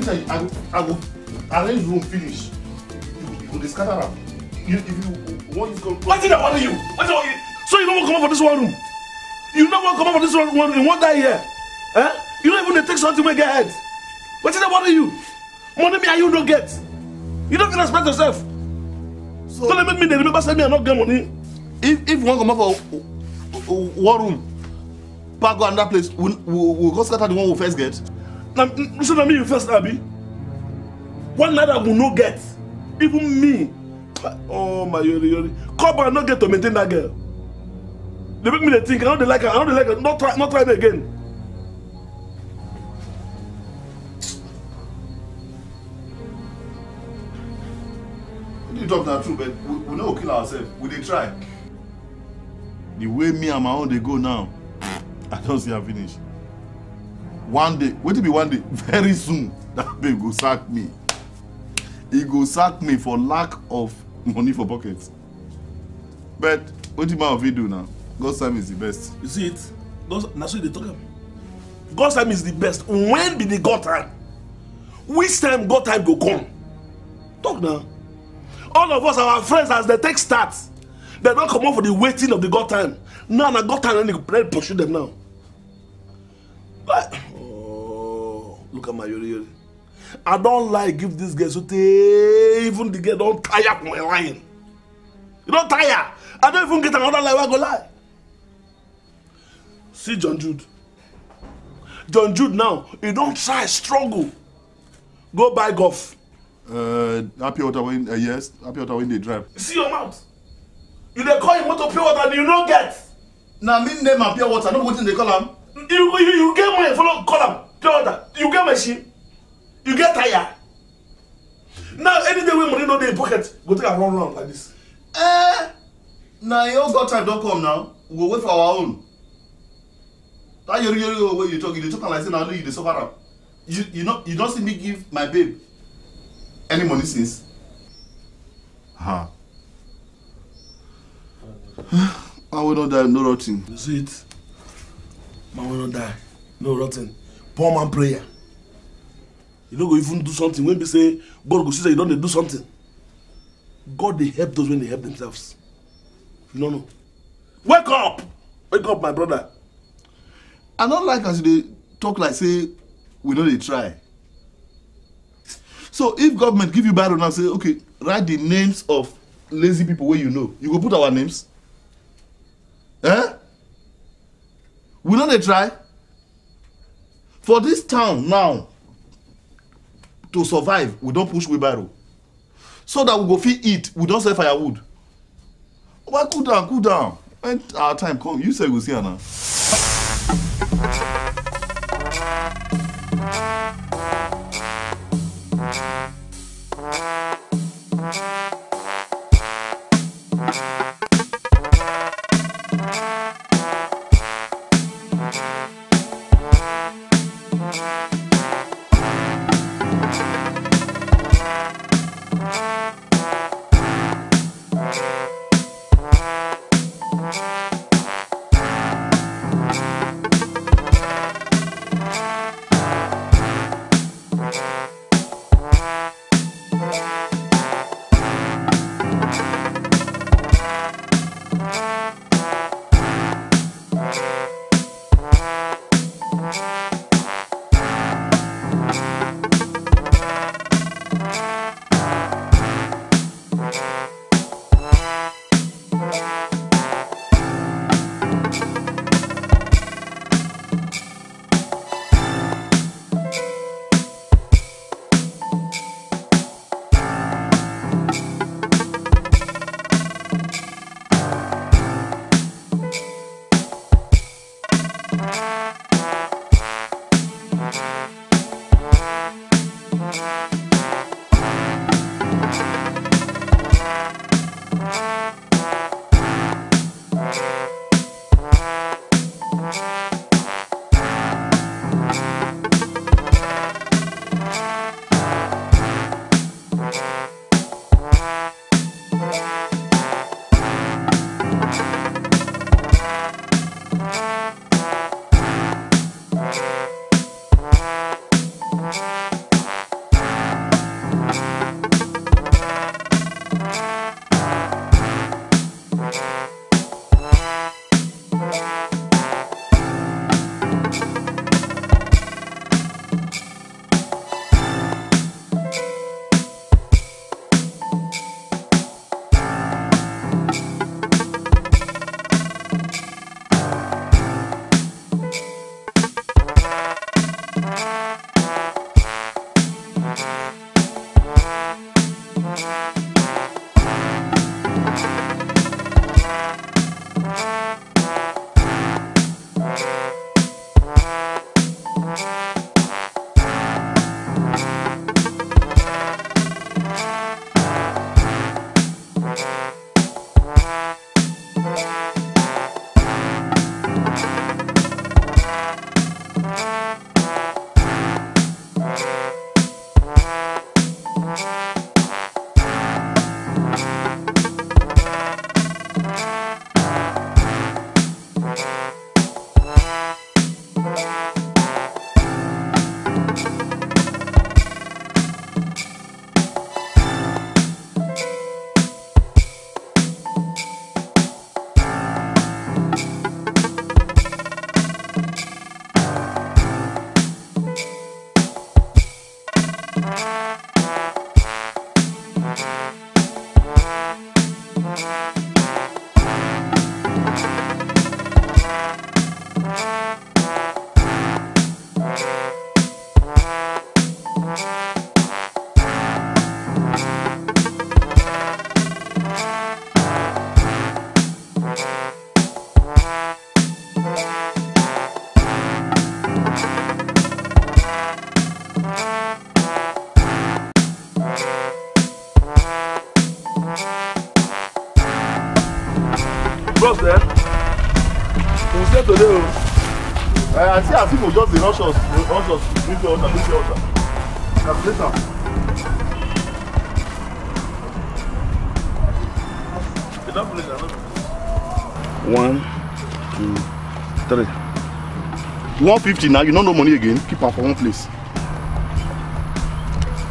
anytime I go arrange room finish, you go scatter am. If you want, you go. What did I bother you? So you don't want to come out for this one room? You don't want to come out for this one room in one day here? Eh? You don't even take something to get head. What did I bother you? Money me and you don't get. You don't respect yourself. So don't make me the remember say me I not get money. If you want to come out for one room, park go another place, we'll go scatter the one we first get. Now, so that me you first Abi. One night I will not get. Even me. Oh my yori. Come and not get to maintain that girl. They make me the think. I don't like her. Not try it again. You talk that true, but we no kill ourselves. We dey try. The way me and my own they go now, I don't see her finish. One day, wait till be one day, very soon, that babe go sack me. He go sack me for lack of money for pockets. But what do my do now? God's time is the best. You see it? That's what they talk about. God's time is the best. When be the God time? Which time God time go come? Talk now. All of us, our friends, as they take starts, they don't come out for the waiting of the God time. Now, God time, and they pursue them now. Like, oh, look at my yori. I don't like give this girl so even the girl don't tire from my lying. You don't tire. I don't even get another lie. I go lie. See John Jude. John Jude now, he don't try struggle. Go buy golf. Happy water when yes, happy water when they drive. See your mouth. You dey call him motor pure water and you no get. Now me name and pure water. No wetin they call am. You get money follow call am pure water. You get machine. You get tire. Now any day when money no dey in pocket, go take a run like this. Now your God time don't come now. We go wait for our own. That yori way you talk like say now only you dey suffer am. You don't see me give my babe any money since? I will not die, no rotting. You see it? Man will not die, no rotting. Poor man prayer. You don't go even do something. When they say God go see that you don't do something. God they help those when they help themselves. You don't know. Wake up! Wake up, my brother. I don't like as they talk like say we know they try. So if government give you Bible now say, okay, write the names of lazy people where you know, you go put our names? We know they try. For this town now, to survive, we don't push wheelbarrow. So that we go fit eat, we don't sell firewood. Well, cool down. When our time come, you say we'll see her now. there today. I see as people just rush us. Bring your water. Calculator. Enough place, enough. 1, 2, 3. 150 now. You don't know money again. Keep am for one place.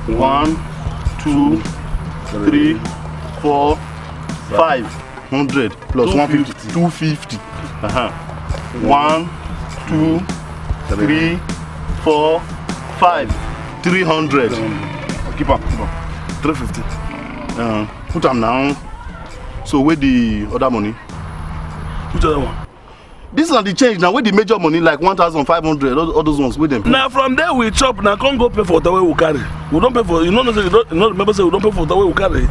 1, 2, 3, 4, 500 plus 150. 250. 1, 2, 3, 4, 5. 300. Keep on. 350. Put them now. So where the other money? Which other one? This is not the change now. Where the major money like 1,500? All those ones with them. Now from there we chop. Now can't go pay for the way we carry. We don't pay for. You know remember say we don't pay for the way we carry.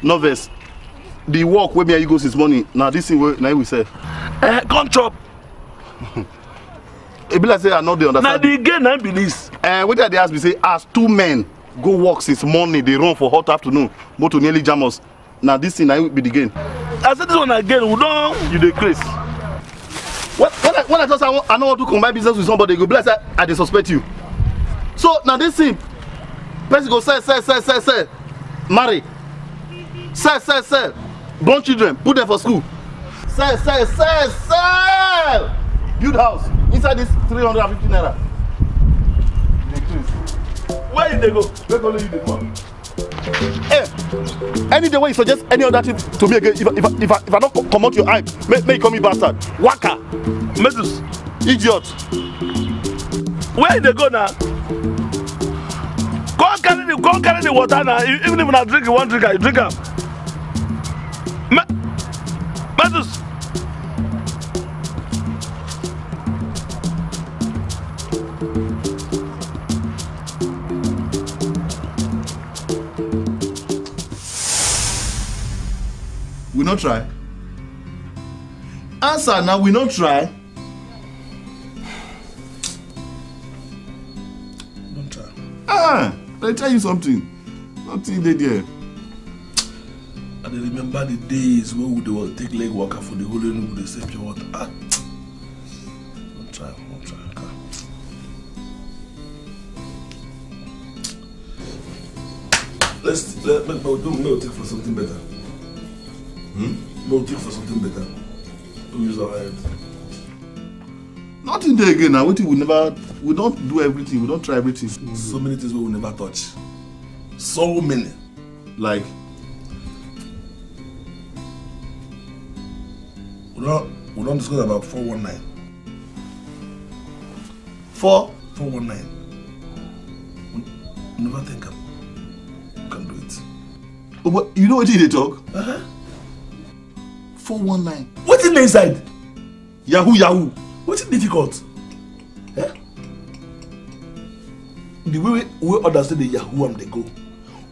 Novice. The work where me and you go since morning. Now this thing now we say. Can't chop. It be like say I know they understand. Now the again I be this. What they ask me say as 2 men go work since morning they run for hot afternoon. Motor nearly jam us. Now this thing I will be the gain. I said this one again. We don't. You dey craze. When I just I don't want to combine business with somebody, go be like say I dey suspect you. So now this thing, person go sell, marry, sell, born children, put them for school, sell, build house inside this 350 naira. Where did they go? Where go you dey go? Hey, any day when you suggest any other thing to me again, if I don't come out your eye, make you call me bastard. Waka, Mesus, idiot. where did they go now? Go and carry the water now. Even if I drink one drink, I drink them. Mesus. We not try. Answer now, we not try. Don't try. Let me tell you something. Nothing they there. I remember the days when we would take leg walker for the whole day with the same pure water. Don't try. Okay. We'll take for something better. We'll take for something better. We'll use our head. Nothing there again now. We don't do everything. We don't try everything. So many things we will never touch. So many. Like We don't discuss about 419. 419. We never think we can do it. Oh, but you know what they talk? 419. What's in the inside? Yahoo. What's difficult? The way we understand the Yahoo and they go,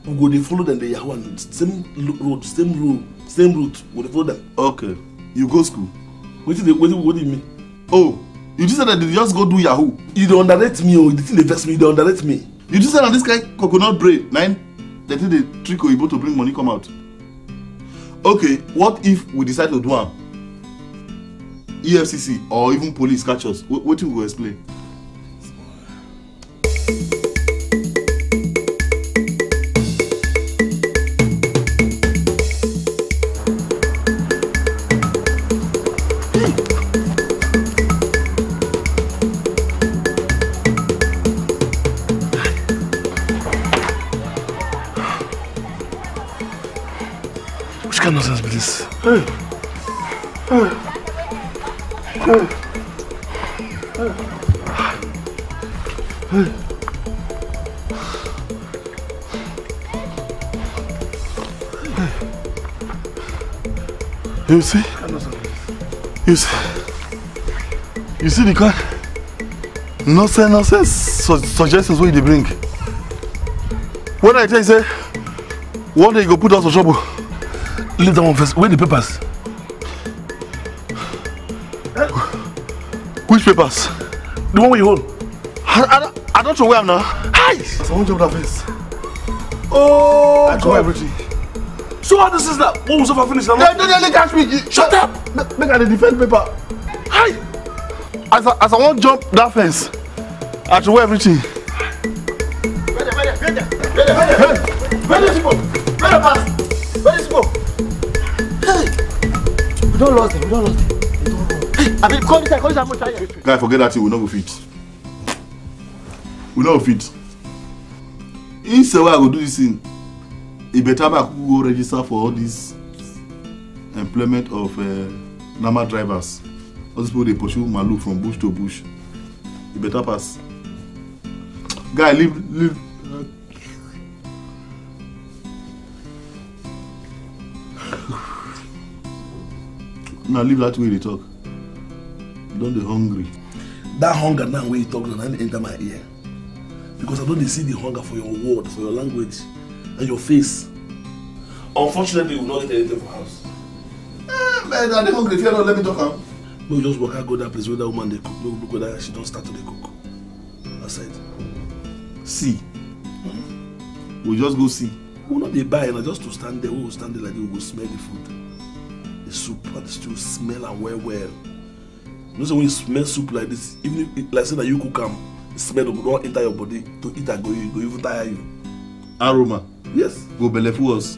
we go they follow them the Yahoo and same road, same route. We they follow them. Okay. You go school. What do you mean? Oh, you just said that they just go do Yahoo. You don't underrate me, or the thing they vex me. You don't underrate me. You just said that this guy coconut braid, man. They think they trick Oyibo to bring money come out. Okay, what if we decide to do one? EFCC or even police catch us. What will we explain? Which kind of nonsense be this? You see the kind nonsense suggestions what they bring. When I tell you say one day you go put us for trouble. Leave that one first. Where the papers? Which papers? The one where you hold. I don't know where I'm now. Hi! Someone jump that fence. Oh, I draw everything. So how this is that? What was over finished? They catch me. Shut up! Make I defend paper. Hi! As I want jump that fence, I have to wear everything. Where is people? Where the pass? Where is people? Hey! We don't lose them, we don't lose them. Hey, I mean, call this guy, I'm going to try. Guy, forget that thing, we not go fit. We not go fit. Instead why I go do this thing, it better I go register for all this employment of normal drivers. All these people they pursue Malu from bush to bush. It better pass. Guy, leave. Now leave that way they talk. Don't they hungry? That hunger now when you talk and enter my ear. Because I don't see the hunger for your word, for your language, and your face. Unfortunately, we will not get anything for house. Man, are they hungry? If you don't let me talk now. We just walk out, go that place where that woman they cook. We look whether she don't start to cook. That's it. See. We just go see. We will not be buying, just to stand there. We will stand there like this, we will smell the food. The soup and the stew smell and well. You know, so when you smell soup like this, even if, like say that you cook them, the smell will not enter your body to eat and go even tire you. Aroma. Yes. Go belefu us.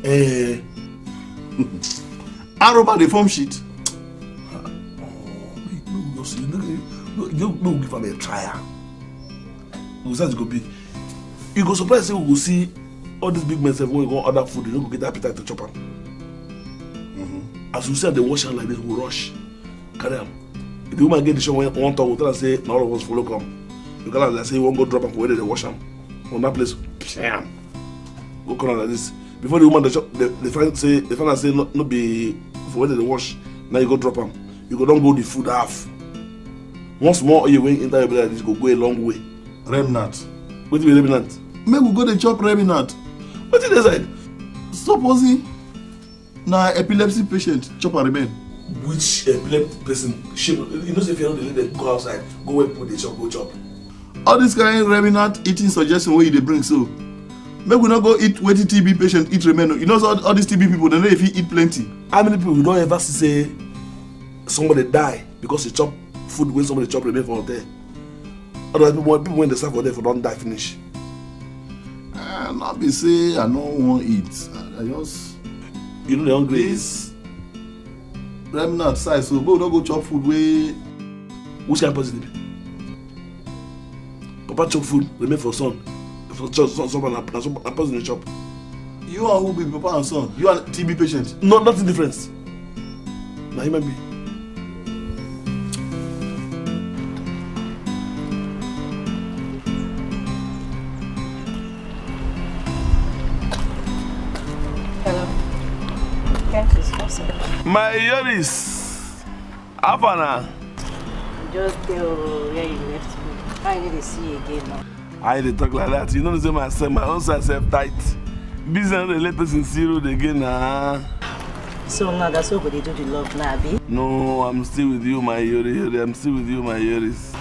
Aroma they form shit. No, give them a trial. You go be. You go surprise say we go see all these big men when we go order food, you don't go get appetite to chop them. As we say they wash hand like this, we rush. Carry them. If the woman get the shop one time, we'll tell her say, now all of us follow come. You can't like say you won't go drop them for where they wash them. From that place, bam. Go come like this. Before the woman the shop, they find say not be for where they wash. Now you go drop them. You go don't go the food half. Once more you went enter your belly like this, go a long way. Remnant. What be remnant? Make we go the chop remnant. What did they say? Supposing na epilepsy patient chop and remain. Which epilepsy person? You know, if you don't let them go outside, go where people they chop, go chop. All this kind of remnant eating suggestion where they bring so. Make we not go eat waiting TB patient eat remain. You know all these TB people they know if you eat plenty. How many people you don't ever see say somebody die because they chop food when somebody chop remain for hotel? Otherwise people when they serve for there for don't die finish. Not be say I don't want eat. I just you know the hungry. This remnant size so go don't go chop food way. Which kind of person? Papa chop food remain for son. For someone and person in chop. You are who be papa and son. You are TB patient. No, nothing different. Now human being. My Yoris, Afana. Just tell where you left me. I need to see you again now. I dey talk like that. You know say myself, my own self tight. Business dey let person see road again nah. So now that's what they do the love now, Abi? No, I'm still with you, my Yori. I'm still with you, my Yoris.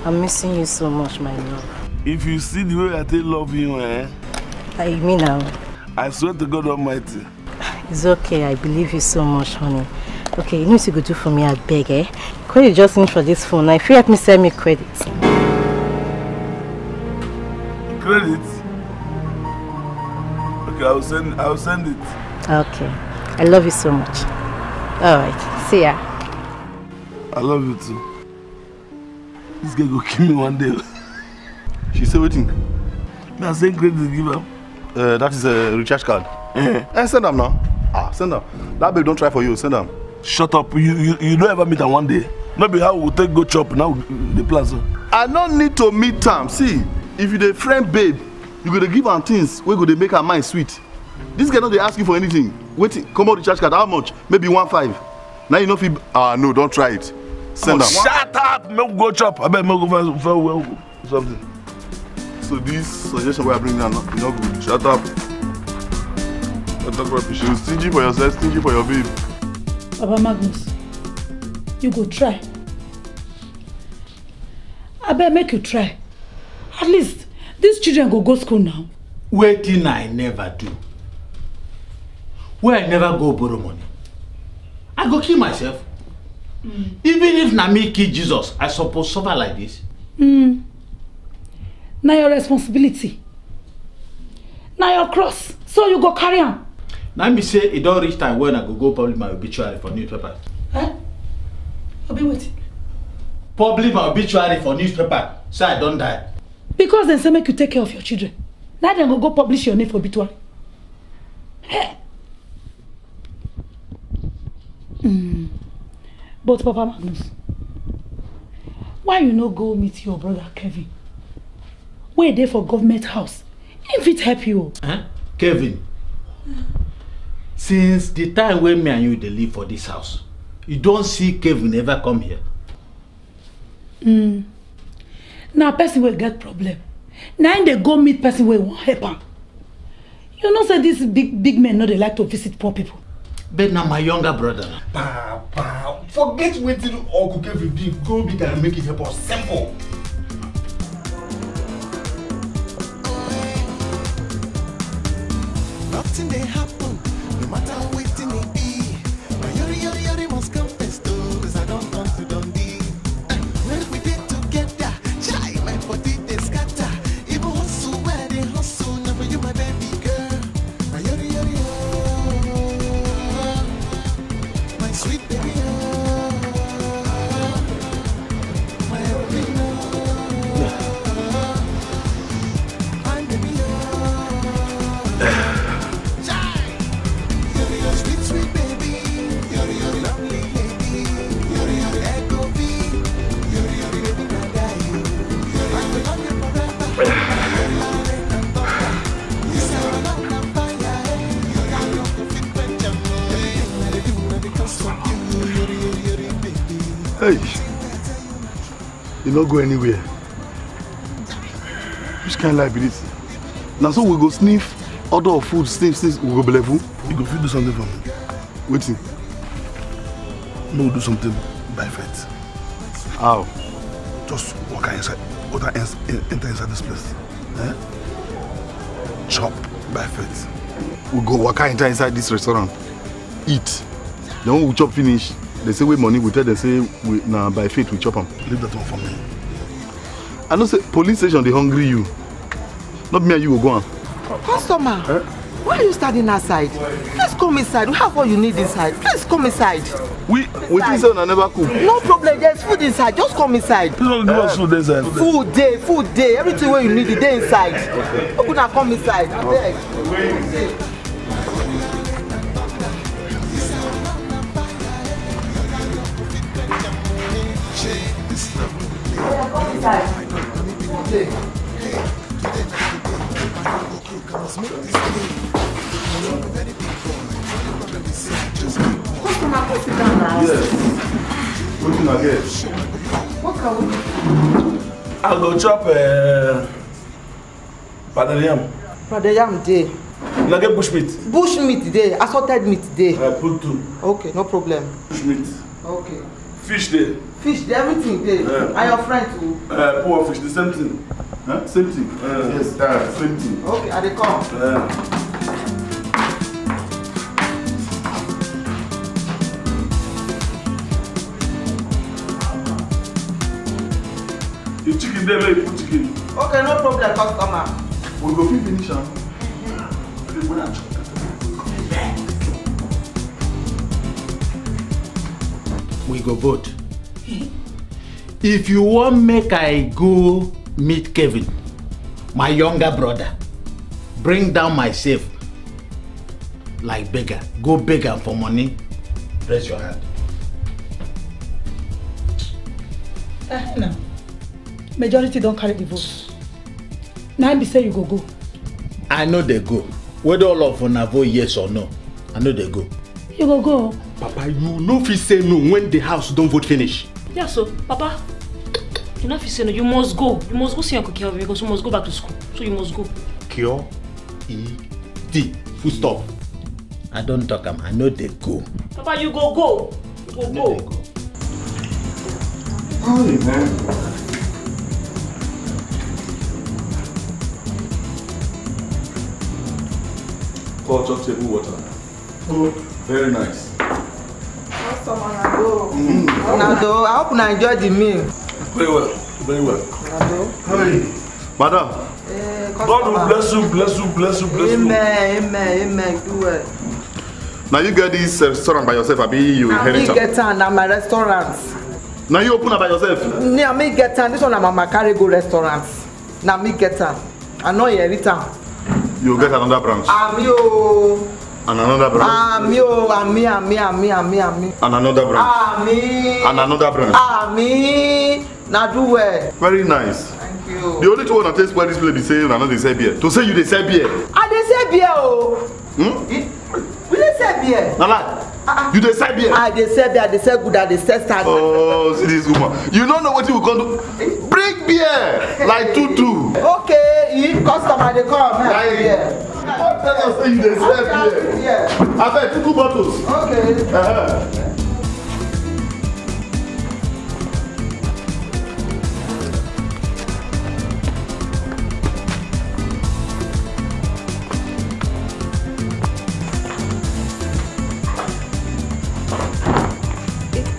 I'm missing you so much, my love. If you see the way I take love you, I mean now. I swear to God Almighty. It's okay, I believe you so much, honey. Okay, you know what you could do for me, I beg, eh? Could you just in for this phone? Now, if you help me send me credit. Credit? Okay, I'll send it. Okay. I love you so much. Alright, see ya. I love you too. This guy go kill me one day. She say waiting. I send credit to give her. That is a recharge card. Send them now. Send them. That babe don't try for you. Send them. Shut up. You don't ever meet her one day. Not be how we take go chop now the plaza. I don't need to meet them. See, if you the friend babe, you go to give her things where go to make her mind sweet. This guy not they ask you for anything. Wait, come out the charge card. How much? Maybe 1.5. Now you know if you no, don't try it. Send them. Shut up. Make go chop. I bet make go find something. So this suggestion we are bringing now, you know good. Shut up. Don't talk rubbish. You stingy for yourself, stingy for your babe. Papa Magnus, you go try. I better make you try. At least these children go school now. Waiting I never do. Where I never go borrow money. I go kill myself. Even if na me kill Jesus, I suppose suffer like this. Now your responsibility. Now your cross. So you go carry on. Now me say it don't reach time when I go publish my obituary for newspaper. Eh? I'll be waiting. Publish my obituary for newspaper, so I don't die. Because they say make you take care of your children. Now they go publish your name for obituary. Hey. But Papa Magnus, why you no go meet your brother Kevin? Where they for government house? If it help you. Huh? Kevin, since the time when me and you dey live for this house, you don't see Kevin ever come here. Now person will get problem. Now they go meet person where won't help him. You know say this big men know they like to visit poor people. But now my younger brother. Papa, forget waiting Uncle Kevin did. Go big and make it help us simple. Nothing they happen, no matter waiting it be. My yori must confess to, cause I don't want to Dundee. When we did together, chai, my body they scatter. Even hustle where they hustle, never you my baby girl. My yori my sweet baby my everything my baby sweet baby, you're lovely lady, you're echo V, you're baby Nada, I will love you forever, you say I love you fire, you're not fit quench them, everything I do because of you, you're baby. Hey, you not go anywhere. Which kind of life is this? Now so we go sniff order of food, sniff, we go believe you. You go fit do something for me. Waiting. No, do something by faith. How? Just walk inside, enter inside this place. Eh? Chop by faith. We go waka inside this restaurant, eat. Then when we chop finish, they say we money, we tell them say we now by faith we chop them. Leave that one for me. I know say police station they hungry you. Not me and you go on. Customer, why are you standing outside? Please come inside. We have what you need inside. Please come inside. We think say I never cook. No problem. There's food inside. Just come inside. Please don't give us food inside. Food day. Everything where you need it, day inside. Open and come inside. I beg. Come inside. Yes. What can I get? What can we do? I'll go chop pounded yam. Pounded yam day. Now get bush meat. Bush meat day. Assorted meat day. Put 2. Okay, no problem. Bush meat. Okay. Fish day. Fish day, everything day. And your friend too. Poor fish, the same thing. Huh? Same thing. Yes, same thing. Okay, and they come. The chicken there, let you put chicken. Okay, no problem, customer. We go finish them. We go vote. If you want make I go meet Kevin, my younger brother, bring down myself like beggar. Go beg him for money. Raise your hand. No. Majority don't carry the vote. Now be say you go. I know they go. Whether all of una vote yes or no, I know they go. You go. Papa, you no fit say no when the house don't vote finish. Yeah, so, Papa, you know if you say no, you must go. You must go see Uncle Kelvin because you must go back to school. So you must go. Q-E-D. Full stop. I don't talk am. I know they go. Papa, you go. You go. Holy man. Culture table water. Oh, very nice. Customer. go. Nado, I hope you enjoy the meal. Very well. Very well. Nado. Hey, madam. God will bless you, bless you, bless you, bless you. Amen. Do it. Now you get this restaurant by yourself, Abi, you inherit I get on my restaurant. Now you open up by yourself? Yeah, me get on. This one I'm my carry go restaurant. Now me get on. I know you return. You get another branch. Yo. And another branch. Yo. Me. And another branch. Me. And another branch. Me. Now do it. Very nice. Thank you. The only two one that taste well this place they say na no dey sell beer. To say you dey sell beer. I dey sell beer oh. We dey sell beer. Na lie. You dey sell beer. I dey sell beer. I dey sell good. I dey sell stand. Oh, see this woman. You don't know what you can do. Bring beer like tutu. Okay, if customer dey come, Like beer. tell us say you dey sell beer. Abeg 2 bottles. Okay.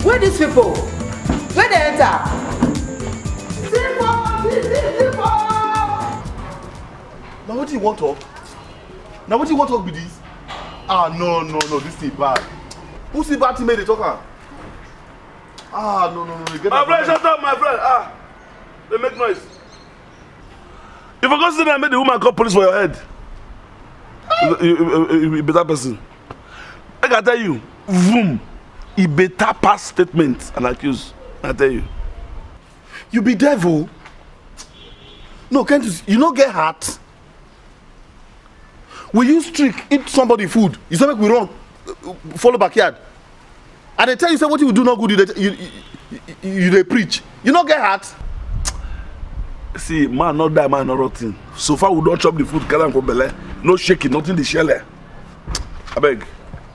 Where these people? Where they enter? Now what do you want talk? Now what do you want talk with this? Ah no, this is bad. Who's the bad team made the talker? Ah no, get My friend, shut up, my friend. They make noise. If I go sit there and make the woman call police for your head, you better person. I can tell you, vroom, he better pass statement and accuse. I tell you. You be devil. No, can't you not get hurt? We use trick, eat somebody food. You say make we run, follow backyard. And they tell you say what you do not good, you they preach. You not get hurt. See, man not die, man not rotten. So far we don't chop the food, carry am for belle. No shaking, nothing the shell. I beg.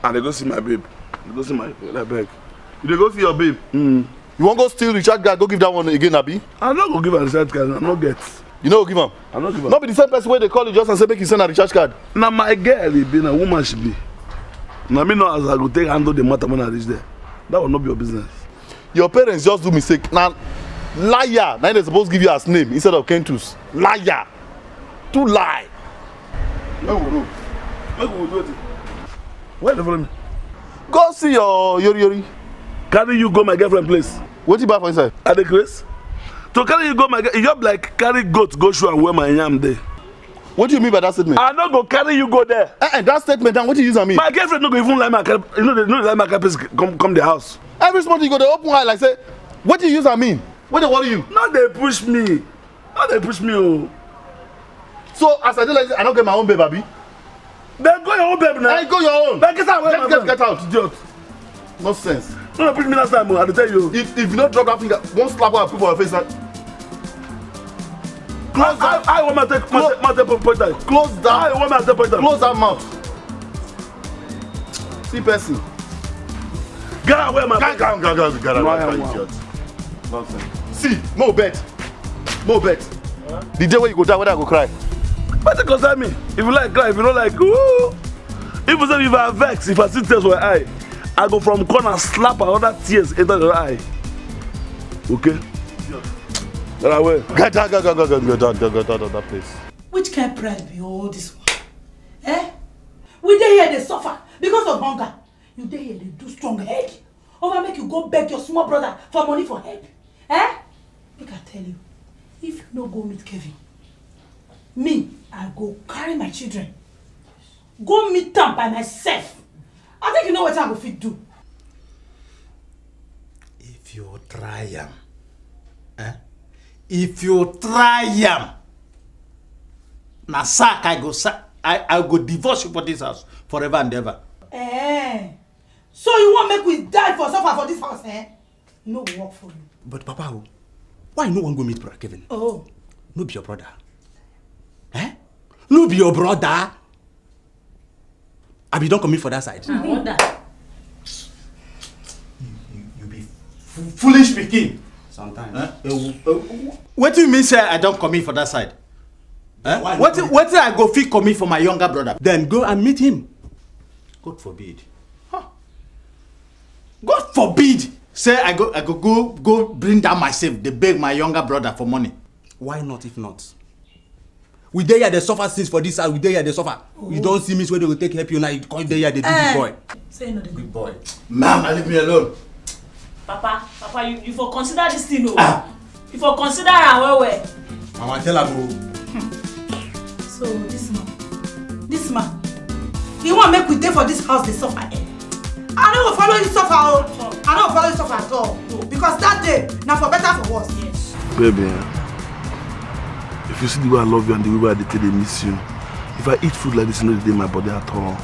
And they go see my babe. They go see my babe. I beg. You dey go see your babe. You want go steal recharge card, go give that one again, Abi? I'm not gonna give her recharge card, I'm not get. You know give am? I'm not give her. Not be the same person where they call you just and say make you send a recharge card. Now my girl he be, na woman she be. Now me know as I go take handle the matter when I reach there. That will not be your business. Your parents just do mistake. Now liar, now they supposed to give you as name instead of Kentus. Liar. To lie. Where we do it? Where they follow me? Go see your Yori. Carry you go my girlfriend place. What you buy for inside? At the grace? To carry you go my girl, you just like carry goat go show and where my yam there. What do you mean by that statement? I not go carry you go there. That statement, then what do you use on me? My girlfriend no go even like my car. You know they no like my car come the house. Every spot you go, they open eye like say, what do you use on me? What they worry you? Now they push me. Oh. So as I do like this, I don't get my own babe, Abi. Then go your own babe now. I go your own. Then get out. Get out, idiot. Nonsense. No push me last time. I tell you. If you don't drop that finger, one slap I put for your face. Close that. I want my take point time. Close that. I want my take point time. Close that mouth. See person. Get away, my Get away, idiot. Nonsense. See, more bet. The day when you go die, whether I go cry. But it concern me. If you like cry, if you don't like, ooh. If you say if I vex, if I see tears for your eye, I go from corner slap another tears into your eye. Okay? Get away. Get down that place. Which kind of pride be all this one? Eh? We dey here they suffer because of hunger. You dey here they do strong head. Over make you go beg your small brother for money for head. Eh? Make I tell you, if you no go meet Kevin, me, I go carry my children. Go meet them by myself. I think you know what I go fit do. If you try am, if you try am, na sack I go divorce you for this house forever and ever. Eh? So you want make we die for suffer for this house, eh? No work for you. But Papa, why you no want go meet Brother Kevin? Oh. No be your brother. No be your brother. Abi don't come in for that side. I wonder. You be foolish pikin. Sometimes. What do you mean say I don't come in for that side? What I go fit come in for my younger brother? Then go and meet him. God forbid. God forbid. say I go bring down myself, they beg my younger brother for money. Why not if not? We dey here dey suffer since for this house, we dey here dey suffer. You don't see me where they will take help you now, you come dey here dey do big boy. Say no the big boy. Mama, leave me alone. Papa, you for consider this thing, oh. You for consider am well. Mama, tell her go. So this man, he want make we dey for this house dey suffer. I don't follow you suffer, oh. I don't follow you suffer at all. Because that day, now for better for worse. Yes. Baby, if you see the way I love you and the way they miss you, if I eat food like this, you know, they in my body at all.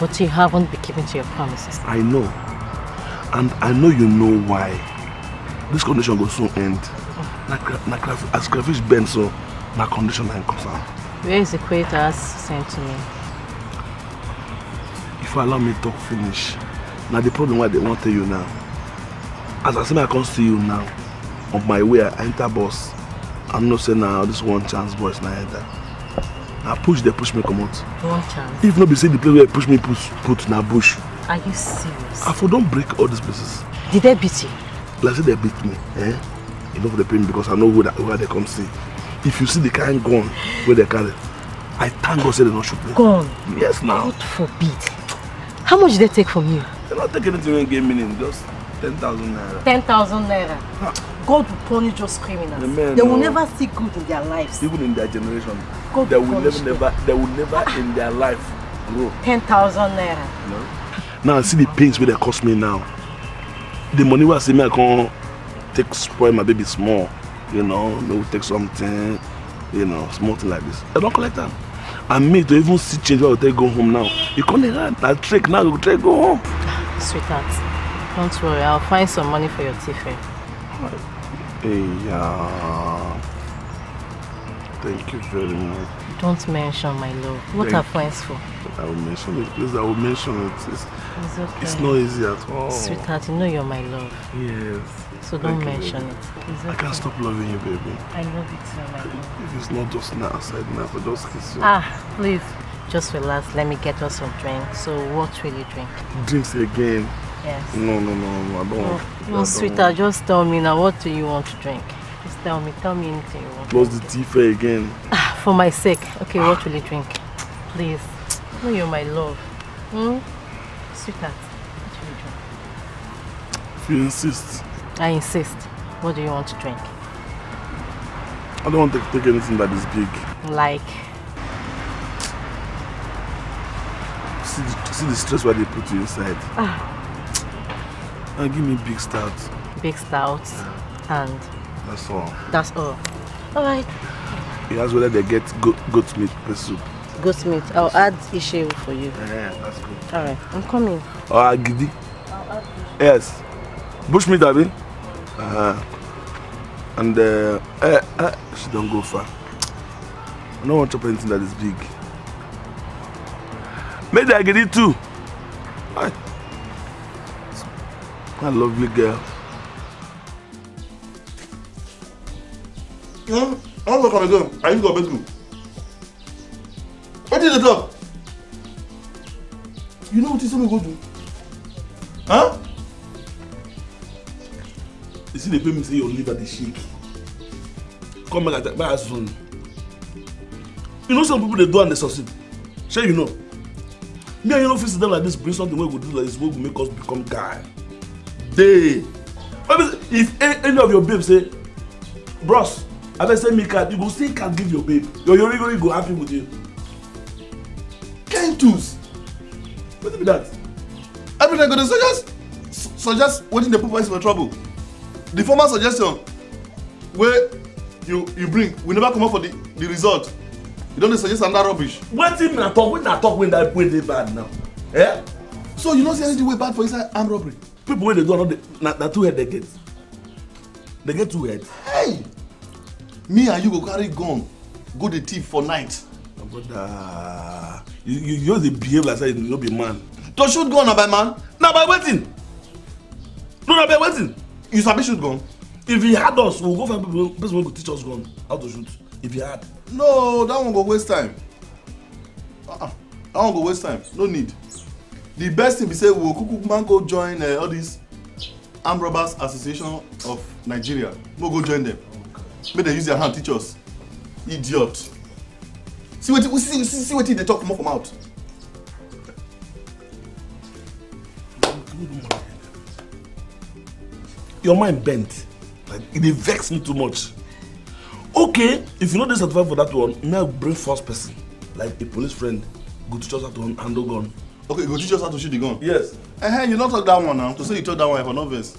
But you haven't been keeping to your promises. I know. And I know you know why. This condition will soon end. As crayfish bend, so my condition ain't concerned. Where is the creator sent to me? If you allow me to talk finish, now the problem why they won't tell you now. As I say I can't see you now, on my way I enter bus. I'm not saying now this one chance boys now enter. I push me come out. One chance. If not be say the place where push me put na bush. Are you serious? I for don't break all these places. Did they beat you? Like say they beat me, eh? You know for the pain because I know where they come see. If you see the kind gun where they carry, I thank God say they don't shoot me. Gun? Yes now. God forbid. How much did they take from you? They not take anything when game meaning, just 10,000 naira. 10,000 naira. God will punish those criminals. They will never see good in their lives. Even in their generation, God they will never in their life grow. 10,000 naira. No? Now I see the pains where they cost me now. The money where I say me I can't take spoil my baby small. You know, maybe take something, you know, small thing like this. I don't collect them. And me to even see change where I will take go home now. You can't run. I trick now, you take go home. Sweetheart, don't worry, I'll find some money for your teeth. Hey, thank you very much. Don't mention my love. What are friends for? I will mention it, please. I will mention it. It's okay. It's not easy at all. Sweetheart, you know you're my love. Yes. So don't mention it. Okay. I can't stop loving you, baby. I love you too, my love. If it's not just now, outside now, but just kiss you. Please. Just relax. Let me get us some drink. So what will you drink? Drinks again? Yes. No, I don't. No, sweetheart, just tell me now. What do you want to drink? Just tell me anything you want. Plus the tea again. For my sake. Okay, what will you drink? Please. No, you're my love. Sweetheart, what will you drink? If you insist. I insist. What do you want to drink? I don't want to take anything that is big. Like? See the stress where they put you inside. And give me big stout. Big stout and? That's all. That's all. Alright. You ask whether they get goat meat soup. Goat meat. I'll add ishe for you. Yeah, that's good. Alright, I'm coming. Agidi. Yes. Bush meat, Abby. And she don't go far. I don't want to chop anything that is big. Maybe I get it too. Hi. A lovely girl. I'm not gonna go. I need to go bedroom. What did the talk? You know what you said we go do? Huh? You see, they pay me say your liver they shake. Come back at my house soon. You know some people they do and they succeed. Sure you know. Me and you know face them like this, bring something where we do like this, where we make us become guy. They. If any of your babes say, bros, I better send me card, you go say card give your babe. Your Yorigori go happy with you. Can't choose. What be that? Every time I go to suggest waiting the purpose for trouble. The former suggestion where you bring, we never come up for the result. You don't suggest another rubbish. What thing I talk when that way they bad now? Eh? So you don't see anything way bad for inside armed robbery? People when they do not two head they get. They get two head. Hey! Me and you go carry gun, go the thief for night. But you just behave like say you no be man. To shoot gun na by man? Na by waiting. No, na by waiting. You sabi shoot gun? If he had us, we'll go find people who will teach us gun how to shoot. If he had. No, that one go waste time. That one go waste time. No need. The best thing be say we'll cook man go join all these Armed Robbers Association of Nigeria. We'll go join them. May they use their hand teach us. Idiot. See what they talk more from out. Your mind bent. Like it vex me too much. Okay, if you know this certificate for that one, now bring first person, like a police friend, go teach us how to handle gun. Okay, go teach us how to shoot the gun. Yes. You not talk that one now. To say you talk that one for novice.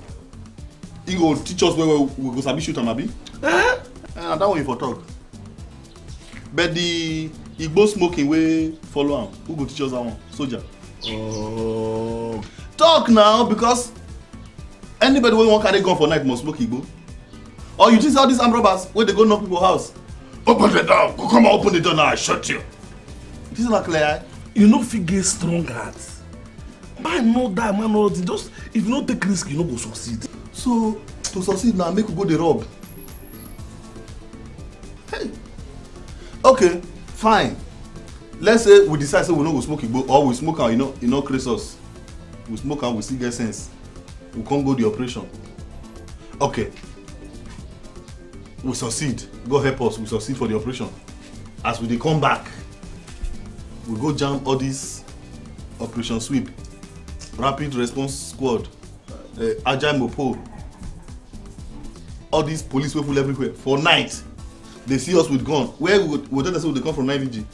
You go teach us where we go sabi shoot am abi. And that one you for talk. But the Igbo smoking way follow am. Who go teach us that one? Soldier. Oh. Talk now because anybody wey wan carry gun for night must smoke Igbo. Or you think all these armed robbers wey dey go knock people house? Open the door. Go come and open the door now. I shot you. This is not clear. You know fit get strong heart. Man no die, man no just if you no take risk, you no go succeed. So to succeed now, make we go dey rob. Hey. Okay, fine. Let's say we decide say we no go smoke Igbo or we smoke am, you know craze us. We smoke am, we still get sense. We can't go the operation. Okay. We succeed. God help us. We succeed for the operation. As we dey come back, we go jam all these operation sweep, rapid response squad, agile mopo, all these police wey full everywhere for night. They see us with gun. Where we tell them say they come from 9VG.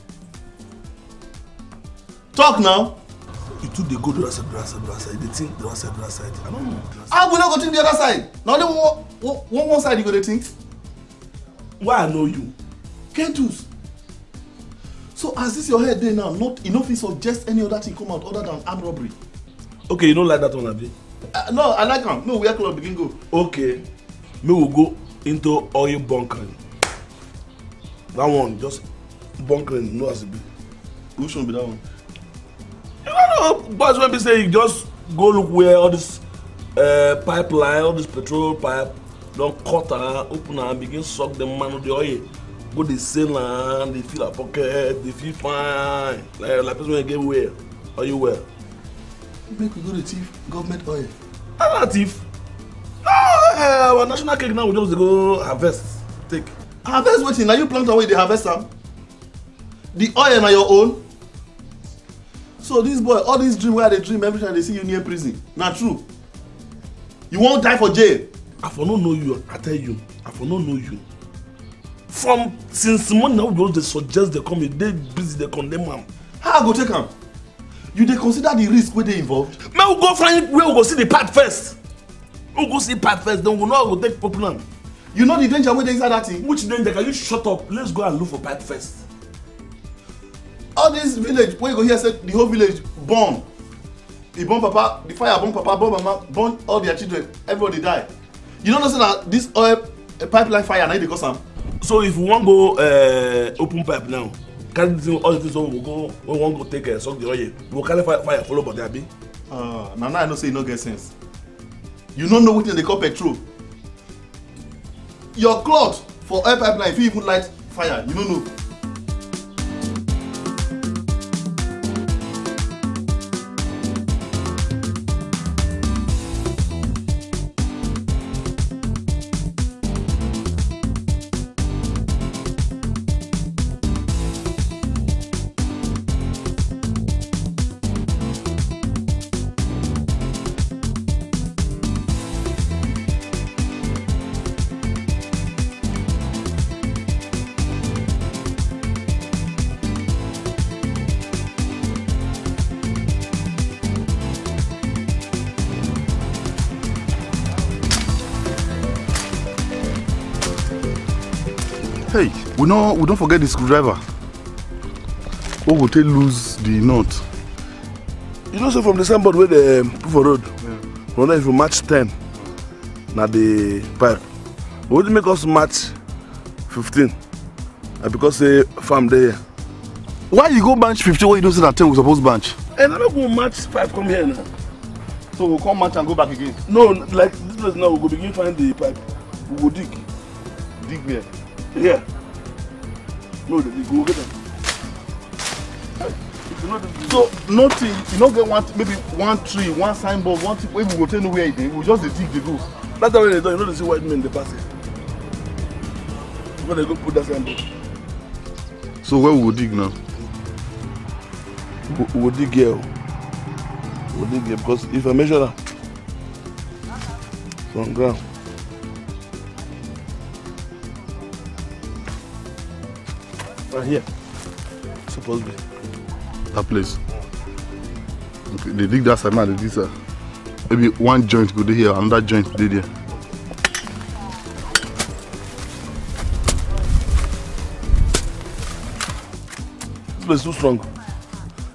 Talk now. You two they go to the other side. They think the other side. I don't know. How we not go think the other side? Now only one side you go to think. Why I know you? Kentus. So as this your head there now, not enough is suggest any other thing come out other than armed robbery. Okay, you don't like that one, Abi? No, I like him. No, where club begin go. Okay, me will go into oil bunkering. That one just bunkering, no as it be. Who should be that one? You don't know, boys when be say you just go look where all this pipeline, all this petrol pipe, don't cut and open and begin suck the man of the oil. Go they sell and they feel a pocket, they feel fine. Like person when get where? Are you where? Make we go to thief government oil. I'm not thief. No, our national cake now we just go harvest. Take. Harvest wetin? Na you plant away the harvest am? The oil na your own? So this boy, all this dream where they dream every time they see you near prison. Na true. You won't die for jail. I for no know you, I tell you. I for no know you. From since morning now they suggest they come, they busy, they condemn them. How I go take am? You dey consider the risk wey dey involved? May we go find where we go see the part first. We go see part first, then we know how we go take popular. You know the danger wey dey inside that thing? Which danger? Can you shut up? Let's go and look for part first. All this village wey you go hear say the whole village burn. The burn papa, the fire burn papa, burn mama, burn all their children. Everybody die. You know say that this oil pipeline fire na dey cause am? So if we wan go open pipe now, carry all the things we go, we wan go take suck the oil. We go carry fire follow body abi. Now I know say you no get sense. You no know wetin dey call petrol. Your cloth for oil pipeline fit even light fire. You no know. Hey, we don't forget the screwdriver. We go take lose the nut. You know, so from the same board where they put for road, from there if you match 10, na the pipe. But what make us match 15? Because say farm there. Why you go match 15 when you don't say that 10 we supposed match? And I'm not going to match 5 come here now. So we'll come match and go back again? No, like this place now, we'll go begin find the pipe. We'll go dig. Dig where? Yeah. No, we go get them. So nothing, you don't get one, maybe one tree, one signboard, one thing, we will tell you where it is. We just dig the roof. That's how they do. You know they see white men they pass it. When they go put that signboard. So where we will dig now? We will dig here. We will dig here because if I measure that from ground. Right here. Supposed to be. That place. Okay, they dig that side now, they dig that. Maybe one joint go here, another joint go there. This place is too strong.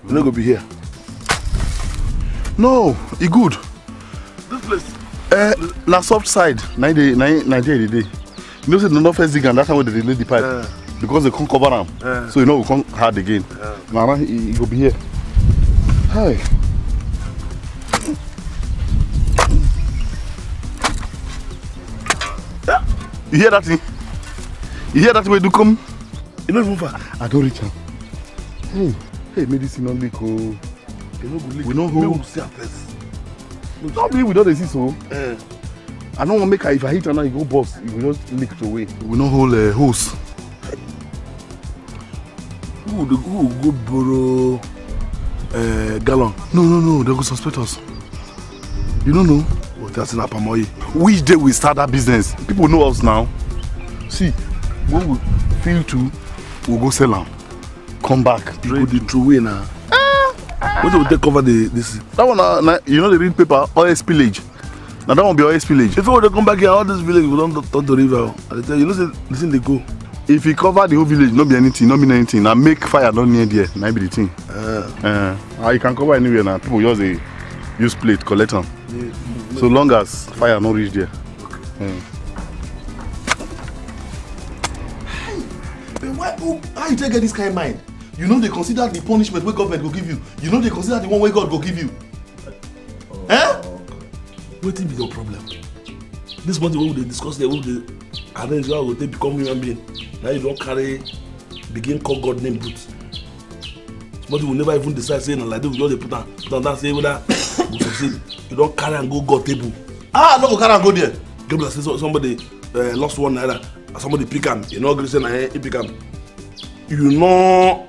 You're not gonna be here. No, it's good. This place. Na soft side, 90 day. You know, say the no first dig and that's how they lay the pipe. Because they can't cover them. So you know we can't hard again. Now it will be here. Hi. You hear that thing? You hear that way do come? You don't even far. I don't reach him. Hey, medicine not leak. Oh. We know who. We see our place. Not me, we don't see so. I don't want to make her, if I hit her now, you go bust. It will just leak away. We know hold hose. Who will go borrow gallon? No, they go suspect us. You don't know? Oh, that's in Apamoye. Which day we start that business? People know us now. See, when we feel to, we'll go sell them. Come back. You go the true way now. What will they cover this? That one, you know, they read paper, oil spillage. Now that one be oil spillage. If they come back here, all this village will don't turn to river. I tell you, you know, listen, they go. If you cover the whole village, not be anything, not mean anything. Now make fire not near there, might be the thing. You can cover anywhere now. People just use plate, collect them. So long as fire not reach there. Okay. How you take this kind of mind? You know they consider the punishment where government will give you. You know they consider the one where God will give you. What be your problem? This morning when we discuss the way they arrange how they become human being. Now you don't begin call God name put. Somebody will never even decide saying like this. You just put down that say whether we succeed. You don't carry and go God table. No go carry and go there. Give us somebody lost one naira. Somebody pick him. You know, say na he pick him. You know,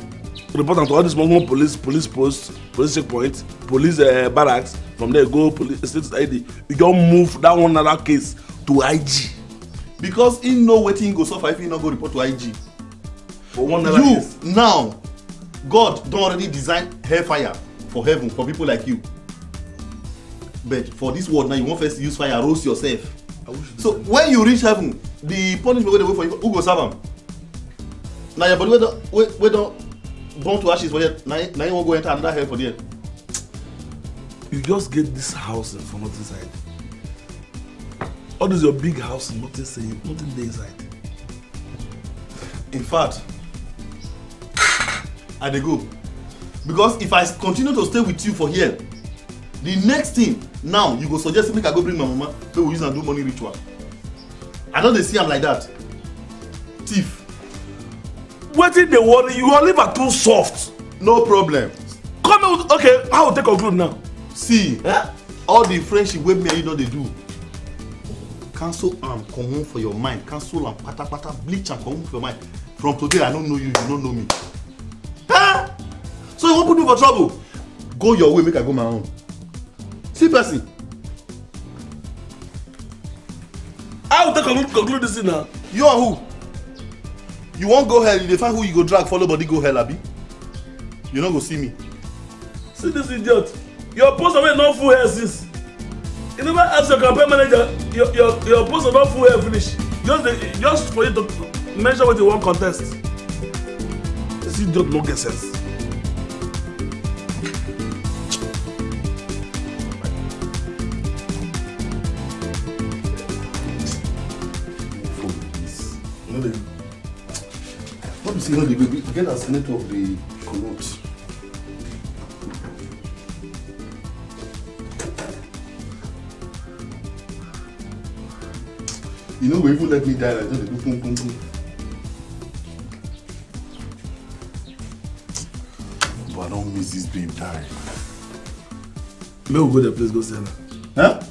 report to all this small police post, police checkpoint, police barracks. From there go police state ID. You just move that one another case to IG. Because he know wetin go suffer if he not go report to IG. For one another case. Now, God don already design hellfire for heaven for people like you. But for this world now, you want first use fire roast yourself. So when you reach heaven, the punishment wey dey wait for you, who go serve am? Na your body wey don burn to ashes for there, na you wan go enter another hell for there. You just get this house for nothing inside. All this your big house, nothing there inside. In fact, I dey go. Because if I continue to stay with you for here, the next thing now you go suggest make I go bring my mama so we use am do money ritual. I no dey see am like that. Thief. Wetin dey worry you? Your liver too soft. No problem. Come out. Okay, how we take conclude now? See, all the friendship wey me and you don dey do, cancel am comot for your mind. Cancel am patapata, bleach am comot for your mind. From today I no know you, you no know me. So you wan put me for trouble? Go your way, make I go my own. See person. How we take conclude this thing now? You and who? You wan go hell, you dey find who you go drag follow body go hell, abi? You no go see me. See this idiot. Your poster wey no full hair since. You never ask your campaign manager, your poster no full hair finish. Just for you to mention what you want contest. This idiot no get sense. What you see how the get a senator of the corrupt. You know we even let me die like that, they do pum pum pum. But I don't miss this babe die. May we go to the place, go see her. Huh?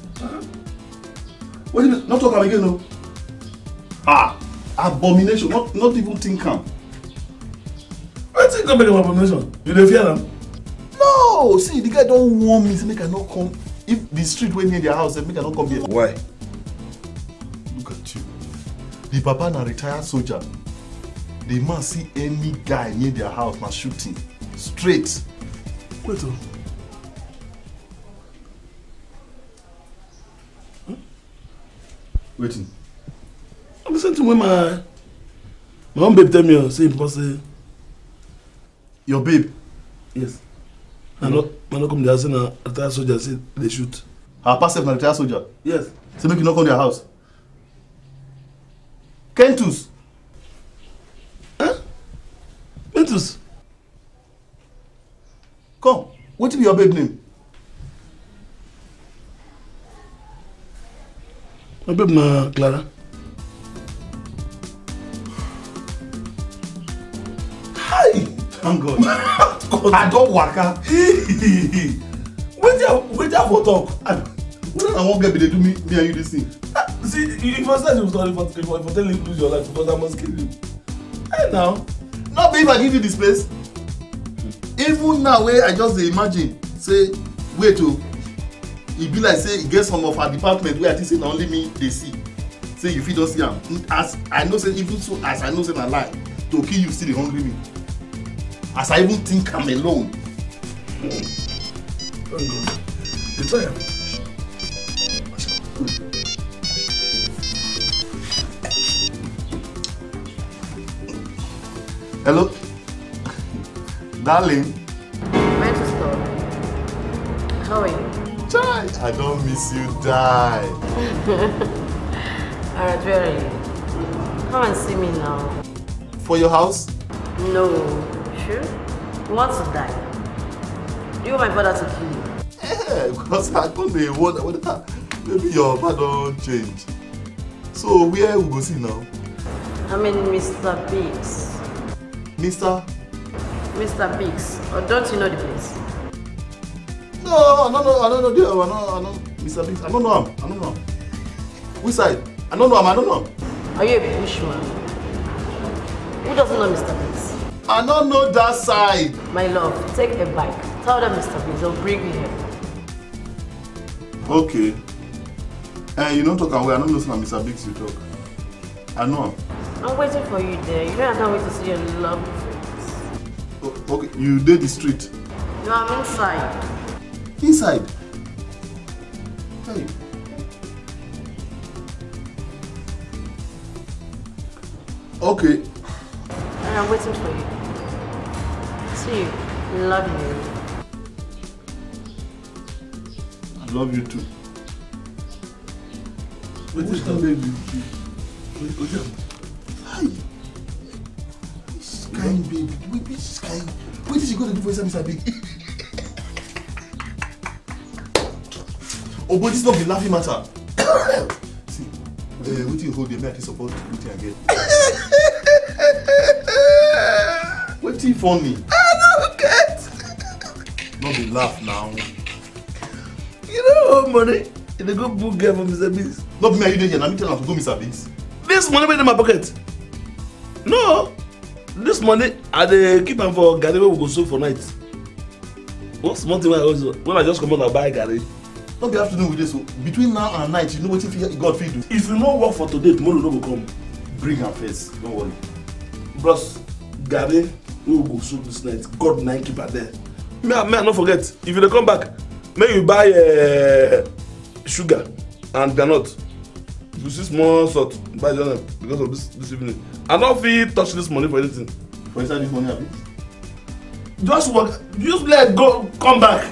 What do you mean? Not talk again, no? Abomination. Not even think am. What think come make an abomination? You dey fear them? No! See, the guy don't warn me, say make I not come. If the street wey near their house, make I not come here. Why? Look at you. The papa na retired soldier. The man see any guy near their house, na shooting. Straight. Wait on. Waiting. I'm listening to when my own babe tell me, say, say, your babe? Yes. I not come there, say, a retired soldier, say, they shoot. Her past na retired soldier? Yes. So make you not come to their house? Kentus? Huh? Kentus? Come. What be your babe name? My babe na Clara. Hi! Thank God. I don't waka. Wait there for talk. When I won't get be they do me and you this thing. See, if I said you sorry for telling you lose your life because I must kill you. Hey now. Not if I give you this place. Even now where I just imagine, say, wait to it be like say it get some of our department where I think say na only me they see. Say you fit don't see am. As I know say even so as I know say na lie, to kill you still dey hungry me. As I even think I'm alone. Thank God. You try am. Hello? Darling? Where to stop? How are you? Chai, I don't miss you, die. Alright, where are you? Come and see me now. For your house? No. Sure? You want to die? Do you want my brother to kill you? Yeah, because I don't know whether maybe your papa don't change. So where we go see now? I'm in Mr. Biggs. Mr. Biggs. Or don't you know the place? No, I don't know there. I don't Mr. Biggs. I don't know him. Which side? I don't know him. Are you a bushman? Who doesn't know Mr. Biggs? I don't know that side. My love, take a bike. Tell them Mr. Biggs, they'll bring you here. Okay. You don't talk away. I don't know Mr. Biggs you talk. I know him. I'm waiting for you there. You know I can't wait to see your lovely face. Okay, you did the street. No, I'm inside. Inside? Hey. Okay. I'm waiting for you. See you. Love you. I love you too. Which baby? Hi. This kind baby. This kind. What did you go to do for Mr. Big? Oh, but this is not the laughing matter. See, what you hold your man to support what you get. What you funny? I don't get. Not be laugh now. You know money in a good book girl for Mr. Biggs. Not me, are you there? Now me tell him to go Mr. Biggs. This money in my pocket. No. This money I dey keep am for garri wey we go soak for night. What small thing when I just come out and buy garri. Don't be afternoon with this. So between now and night, you know what God feed you. If you no work for today, tomorrow no go come. Bring her first. Don't worry. Bros, garri wey we go soak this night. God na keep her there. Me I no forget. If you dey come back, make you buy sugar and groundnut. If you see small salt, buy them because of this evening. I no fit touch this money for anything. For inside this money, abi? Just work. Just let go. Come back.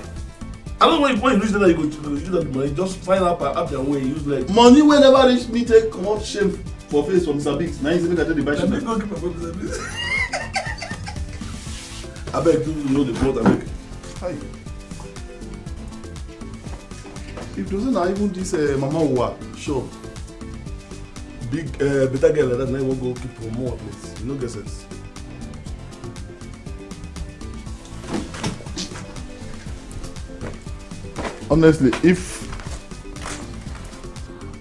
I don't know when you reach there, you go use that money. Just find out your way. Use like money wey never reach me take comot shame for face from Mr. Biggs. Now you say make I tell the buy sugar. Go keep my phone, Mr. Biggs. I beg you know the vote. I beg. Hi. If doesn't na even this Mama Uwa sure. Big better girl like that, now you won't go keep for more place. You no get sense. Honestly, if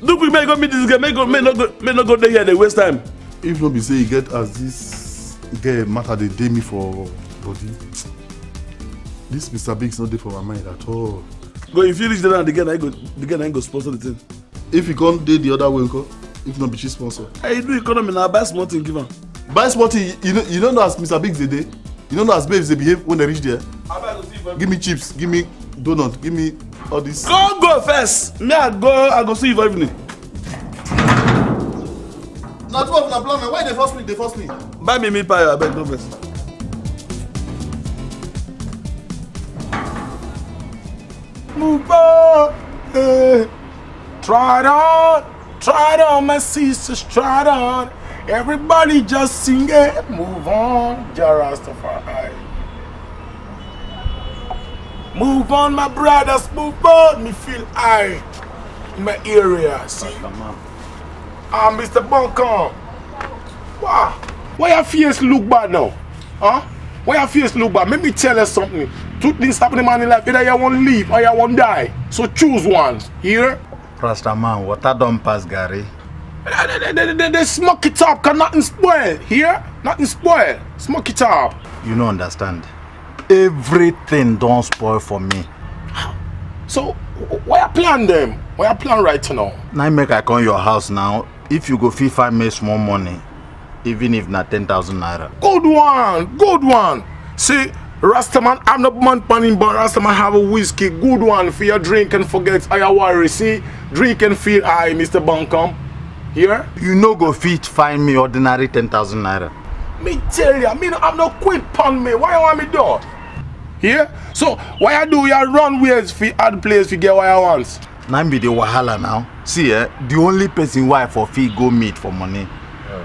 look, we may go meet this guy. May not go there here. They waste time. If not be say you get as this girl matter they day me for body. This Mr. Big's not there for my mind at all. Go if you reach there and the girl ain't go sponsor the thing. If you can't date the other way, if not be she sponsor. Hey, you do economy now. Buy small thing, give her. Buy small thing. You don't know as Mr. Big's they day. You don't know as babes they behave when they reach there. Give me chips. Give me donut. Give me all this. Go first. Me I go see you for evening. Not what na plan. Why they force me? They force me. Buy me meat pie. I beg no first. Move on, try it on, my sisters, try it on. Everybody just sing it, move on, Jah Rastafari. Move on, my brothers, move on. Me feel high in my area, see? Mr. Buncombe. Wow, why your face look bad now? Huh? Why your face look bad? Let me tell you something. Two things happening in life. Either you want to live or you want to die. So choose one. Here? Rasta man, water don't pass, Gary. They smoke it up, cause nothing spoil. Here? Nothing spoil. Smoke it up. You don't understand. Everything don't spoil for me. So, why you plan them? Why you plan right now? Now make I come your house now. If you go fee 5 minutes more money, even if not 10,000 naira. Good one, good one. See, Rastaman, I'm not man panning, but Rastaman have a whiskey. Good one for your drink and forget all your worry. See, drink and feel high, Mr. Buncombe. Here? You no go fit find me ordinary 10,000 naira. Me tell you, I'm not quit pan me. Why you want me do? Here? So, why you do your run ways for add place to get what you want? Now be the wahala now. See, the only person why for fee go meet for money.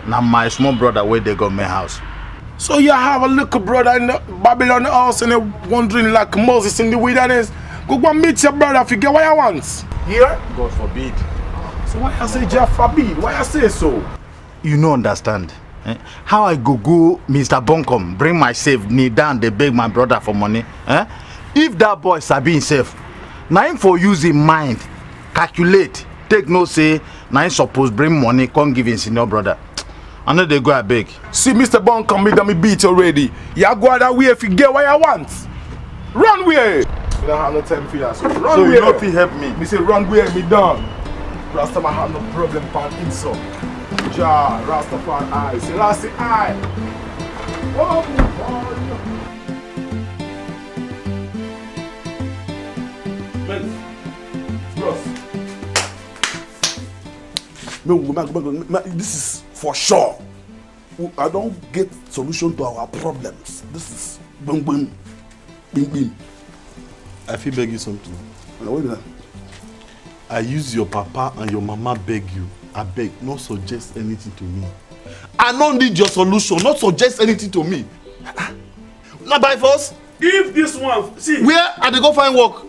Now my small brother where they got my house. So you have a little brother in the Babylon house and you're wandering like Moses in the wilderness. Go and meet your brother if you get what you want. Here? God forbid. So why you say Jah forbid? Why you say so? You no understand. How I go Mr. Buncombe, bring myself knee down, they beg my brother for money. If that boy sabi himself, now him for using mind, calculate, take no say, now him suppose bring money, come give him senior brother. I know they go a beg. See Mr. Buncombe, me beat already. You go that way if you get what you want. Run way! You don't have no time for that. So run so way. You know if you help me. Me say run way, me done. Rastaman have no problem for insult. Jah, Rastafari eye. See last eye. Oh, this is for sure. I don't get solution to our problems. This is boom boom, bing bing. I feel beg you something. Wait a minute. I use your papa and your mama beg you. I beg, not suggest anything to me. I don't need your solution, not suggest anything to me. Not by force. If this one, see. Where are they go find work?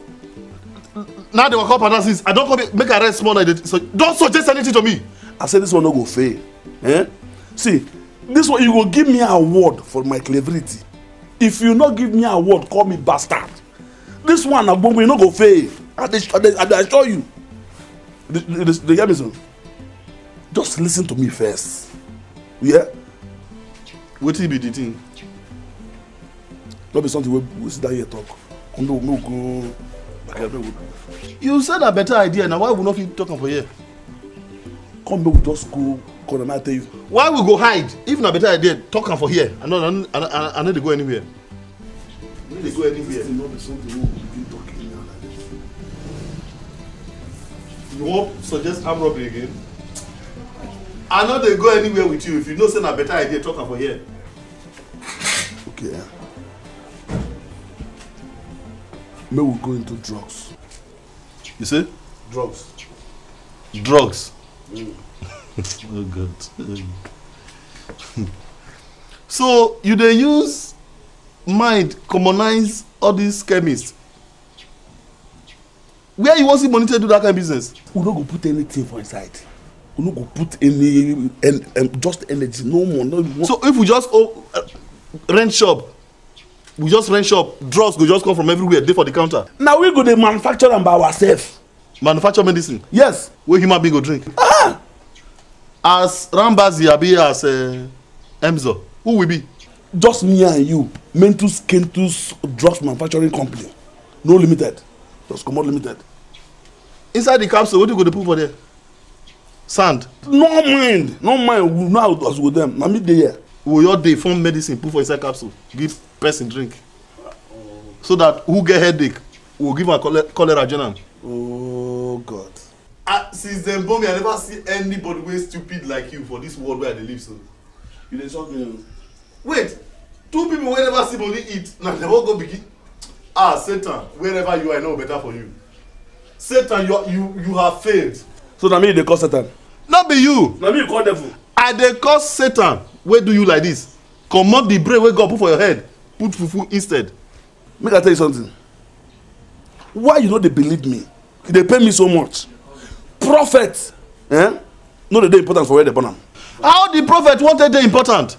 Now they will come and since I don't come make a rest small like that. So don't suggest anything to me. I said this one no go fail. See, this one you will give me an award for my cleverity. If you not give me an award, call me bastard. This one na bomb, you no go fail. I assure you. They hear me son. Just listen to me first. Yeah? What will be the thing? Not be something we sit down here talk. No go. You said a better idea. Now why we not keep talking for here? Come back, we just go. Come and I tell you. Why we go hide? If not better idea, talking for here. I know they go anywhere. They go anywhere. Not be something we begin talking now like this. You won't suggest armed robbery again? I know they go anywhere with you if you know say a better idea talking for here. Okay. May we go into drugs. You say? Drugs. Drugs? Oh God. So you dey use mind commonize all these chemists. Where you want see money to do that kind of business? We don't go put anything for inside. We don't go put any just energy, no more. No more. So if we just rent shop, We just rent shop. Drugs go just come from everywhere. They for the counter. Now we go dey manufacture them by ourselves. Manufacture medicine. Yes. Where human being go drink. As Rambazi abi as Emzo, who will be? Just me and you. Mentus Kentus Drugs Manufacturing Company. No limited. Just come out limited. Inside the capsule, what do you go to put for there? Sand. No mind. No mind. We know how to with them. Na me dey here. We all day form medicine, put for inside capsule, give person drink. So that who get headache, we'll give a cholera general. Oh God. Since then, Bombi, I never see anybody way stupid like you for this world where they live. So You dey shock me. wait, 2 people wey never see money eat, now they won't go begin. Ah, Satan, wherever you are, I know better for you. Satan, you have failed. So na me dey call Satan. Not be you. Na me you call devil. I dey call Satan. Where do you like this? Comot the brain wey God put for your head. Put fufu instead. Make I tell you something. Why you no dey believe me? You dey pay me so much. Prophet, no dey important for where they born am. How the prophet wanted dey important?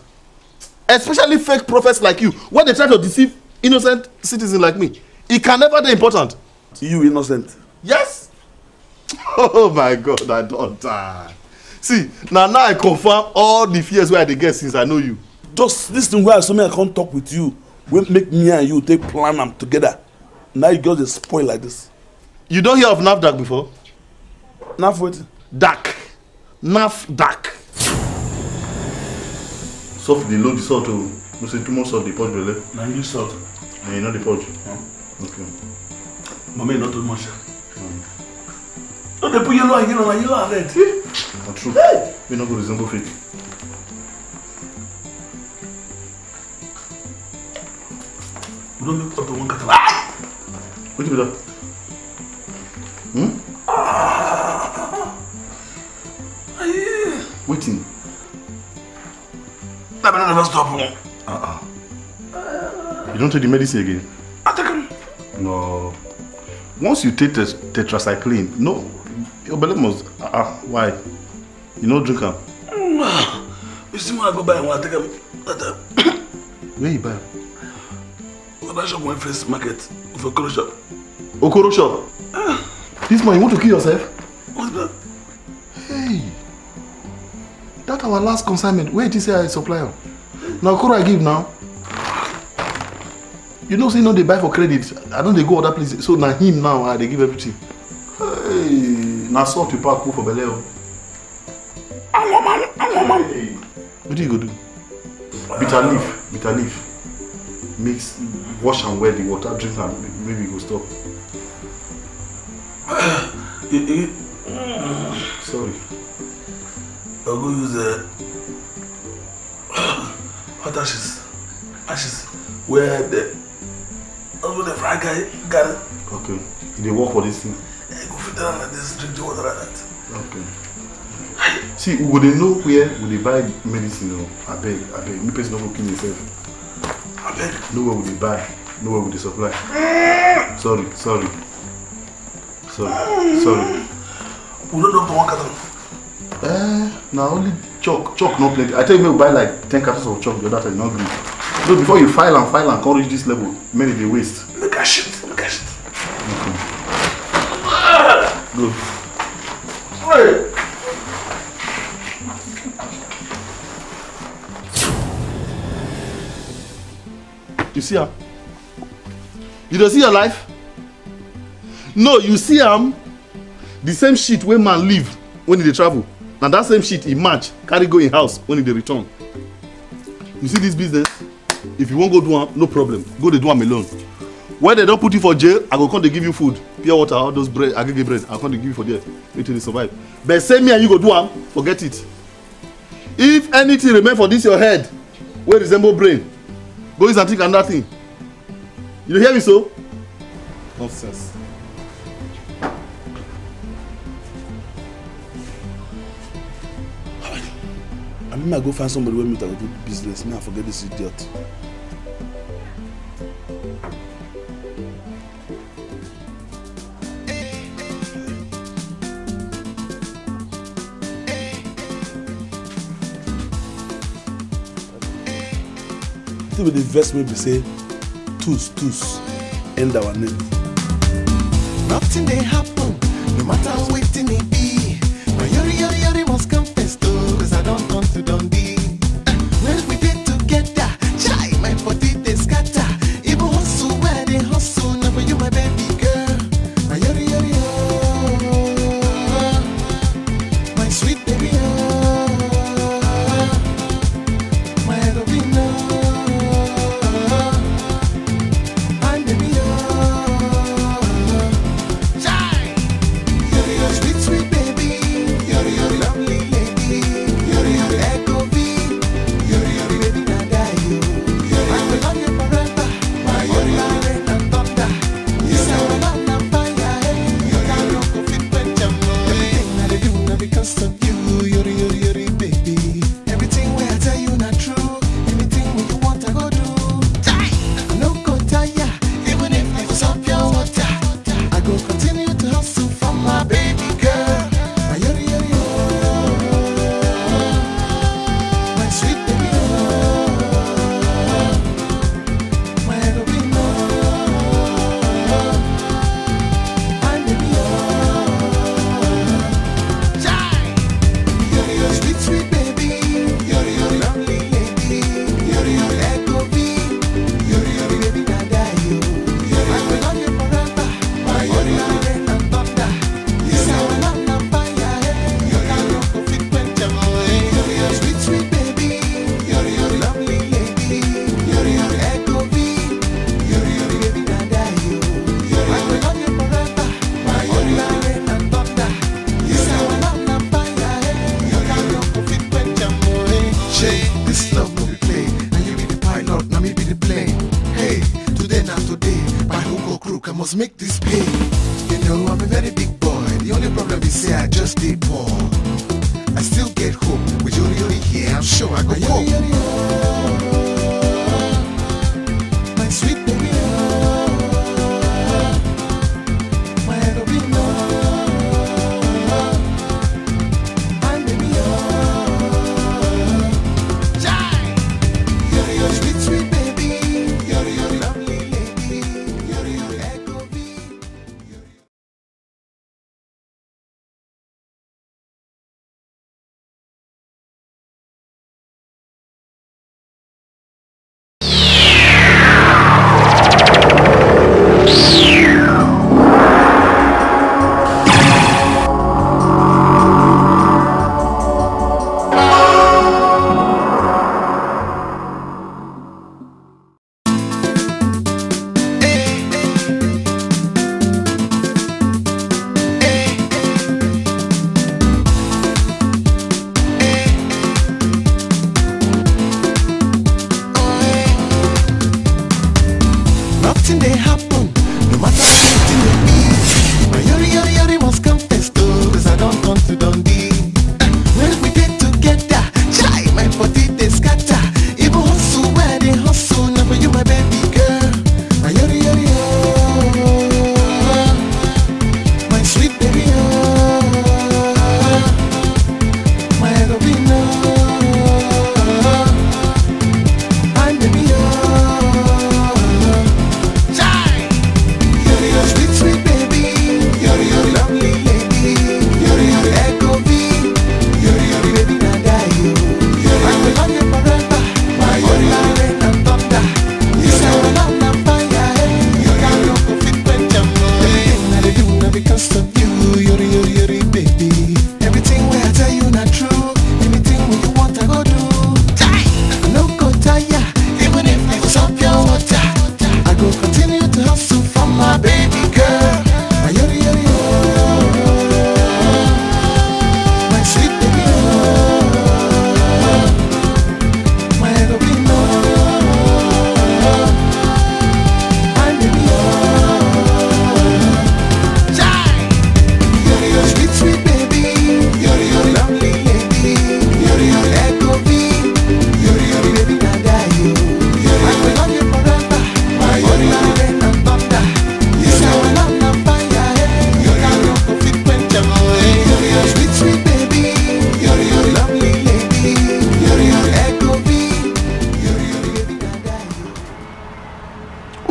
Especially fake prophets like you, when they try to deceive innocent citizens like me. It can never be important. You innocent. Yes. Oh my God, I don't die. See, now I confirm all the fears where I dey get since I know you. Just this thing where I can't talk with you, will make me and you take plan them together. Now you girls dey spoil like this. You don't hear of NAFDAC before? NAF what? DAC. NAFDAC. Soft the load the salt o. You say too much salt dey purge belle. Na you salt. And you know the purge. Okay. Mama, not too much. No, they put yellow and yellow and red. Not true. We not go resemble fake. We don't make up to one cat. What you do that? Waiting. I will never stop. You don't take the medicine again? I take him. No. Once you take tetracycline, no, your belly must. Why? You don't drink them. You see when I go buy one, I take him. Where you buy? When I shop my first market for Okoro shop. Okoro shop? This man, you want to kill yourself? What's that? Hey, that our last consignment. Where did you say I supply her? Now Okoro I give now. You know, say no, they buy for credit. I don't they go other places. So now him now, they give everything. Hey, now salt you pack for Beleo. I'm a man. Hey. What do you go do? Bitter leaf. Mix, wash and wear the water, drink and maybe go stop. Sorry. I'll go use hot ashes. Where the fry guy got it. Okay. They work for this thing. Yeah, go fit down like this, drink the water like that. Okay. See, would they know where would they buy medicine? No? I beg. Me person don't go kill myself. I beg. Nowhere would they buy. Nowhere would they supply. Sorry. We don't know to one carton. Now only chalk no plenty. I tell you, we buy like 10 cartons of chalk the other time, not good. So before you file and can't reach this level, many they waste. Look at shit. Okay. Good. Hey. You see her? You don't see your life? No, you see the same shit where man live when he dey travel. Now that same shit he match, carry go in house when he dey return. You see this business? If you won't go do one, no problem. Go dey do am alone. When they don't put you for jail, I go come they give you food, pure water, all those bread, agege bread. I come they give you for there until they survive. But say me and you go do am, forget it. If anything remain for this your head, wey resemble brain, go use and think another thing. You hear me so? Nonsense. I mean, I go find somebody where me to do business. Me, I forget this idiot. The thing with the investment be say Tus. End our name. Nothing they happen, no matter waiting it be. My yori must confess to, cause I don't want to Dundee. When we did together, chai, my body they scatter. Even hustle where they hustle, never you my baby girl. My yori oh, my sweet baby oh, my Robina, my baby oh. Sweet, sweet baby, you're lovely lady, you're echo B, you're baby nada you. I will love you forever, my rain and thunder. You say I love and fire, you can't look fit when jam. Everything that I do now because of you, you're baby. Everything where I tell you not true, anything when you want I go do. I no go tire, even if I was up your water, I go continue to hustle for my baby. Make this pay. You know I'm a very big boy. The only problem is say I just stay poor. I still get hope with Yori here. I'm sure I go home. My sweet baby, my Robina, my baby, you're sweet, sweet baby, you're lovely lady, you're echo. Nothing they happen, no matter anything they be. My yori must confess to, cause I don't want to Dundee. When we get together, chai, my body they scatter. Even hustle where they hustle, never you my baby girl. My yori oh, my sweet baby oh, my Robina, my baby oh.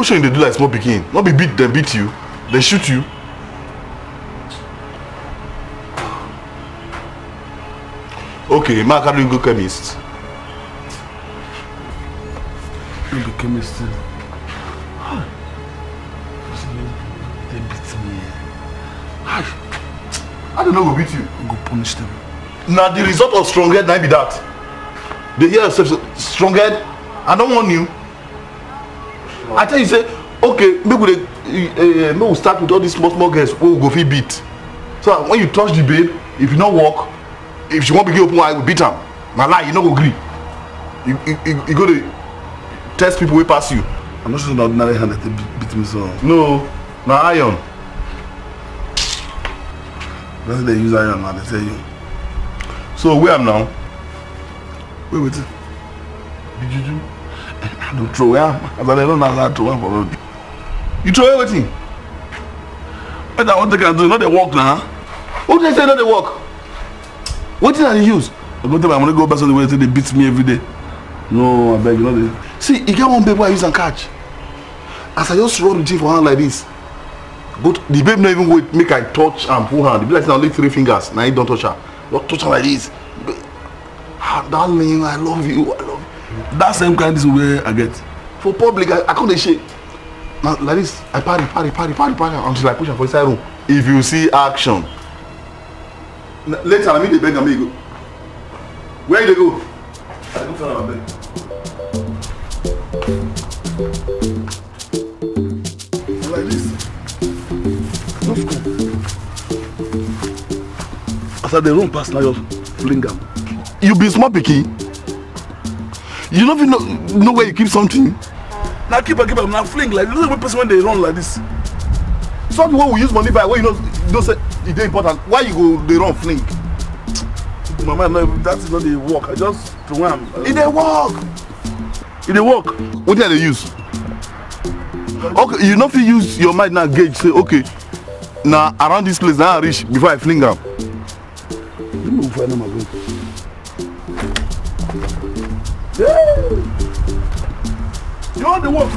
What should they do like small pikin? Not be beat, then beat you, then shoot you. Okay, Mark, how do you go chemist? You go chemist. They beat me. I don't know who beat you. Go punish them. Now the result of strong head, be that. They hear yourself strong head. I don't want you. I tell you, say, okay, maybe we start with all these small girls who will go feel beat. So when you touch the babe, if you not walk, if she won't be open, I will beat her. My lie, you not go agree. You go to test people who pass you. I'm not sure the ordinary hand that they beat me so. No, now iron. That's why they use iron now, they tell you. So where am now? Wait. Did you do? I don't throw him. As I don't know how to throw him for road. You throw everything? What I want to do, not they walk now. Who they say not they walk? What did I use? I'm going to go back to the way they beat me every day. No, I beg you, not they. See, you get one baby I use and catch. As I just roll the thing for hand like this. But the baby not even wait, make I touch and pull hand. The baby like only 3 fingers. Now you don't touch her. Don't touch her like this. Darling, I love you. That same kind is where I get. For public, I can't shake. Now like this, I party until I push her for inside room. If you see action. Later, I meet the beg and me go. Where they go? I go for my bed. Like this. No school. After they run past now, you fling them. You be small picky. You don't even know where you keep something. Now keep up, now fling like this. This is the person when they run like this. Something when we use money by where you know say it's important. Why you go they run fling? Mama, no, that is not the work. I just to wham. It dey work. It dey work. What do they use? Okay, you not fit use your mind now gauge say okay. Now around this place now I reach before I fling them. Let me move for my room. Yeah. You want the work?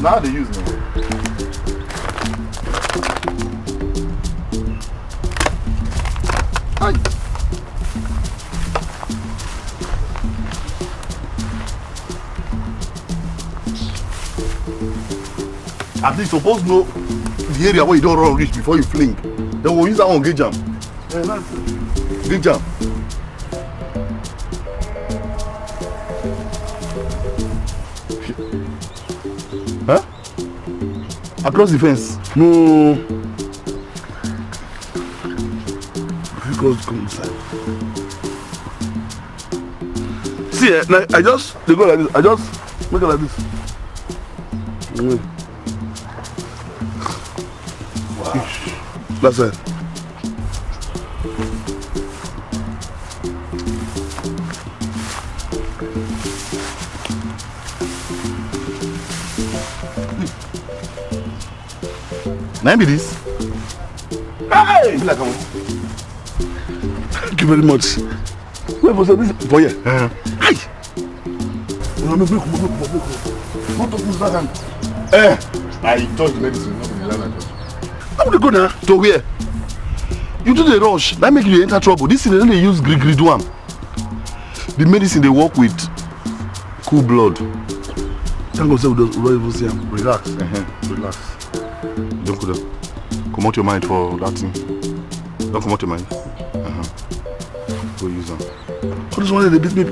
Now they use me. Aye. At least suppose know the area where you don't run reach before you fling. Then we'll use that one gauge jam. Yeah, that's it. Gauge jam. Huh? Across the fence? No. If you go come inside. See, like, I just they go like this. I just make it like this. Wow. That's it. Name be this. Hey! Be like thank you very much. Wait for this for you. Hey! I touched medicine, not in the land. How would you go now? To where? You do the rush. That make you enter trouble. This thing they use green do am. The medicine they work with cool blood. Thank God, we don't even see him. Relax. Relax. Don't go there. Come out your mind for that thing. Don't come out your mind. Go use them. All this one they beat me.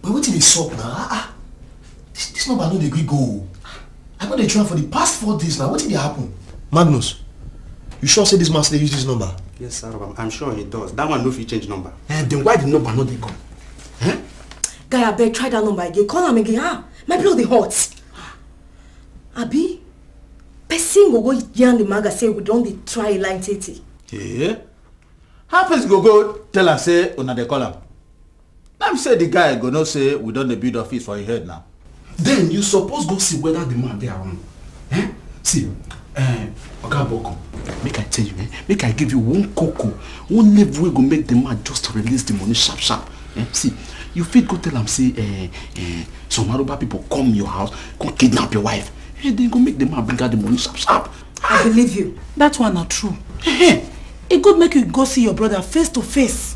But what did they sup now? This number no dey gree go. I know they try for the past 4 days now. What did they happen? Magnus, you sure say this man still use this number? Yes, sir. I'm sure he does. That one no fit change number. Then why the number not dey come? Guy, I beg, try that number again. Call him again. My blood dey hot. Abi, person go yarn the maga say we don dey try line 30. Yeah. How person go tell her say una dey call am? Let me say the guy go know say we don dey build office for his head now. Then you suppose go see whether the man dey around. See, Oga Boko, make I tell you, make I give you one cocoa, one level we go make the man just release the money sharp. See, you fit go tell am say some Aruba people come your house, come kidnap your wife. Then go make the man bring out the money sharp. I believe you. That one not true. It good make you go see your brother face to face.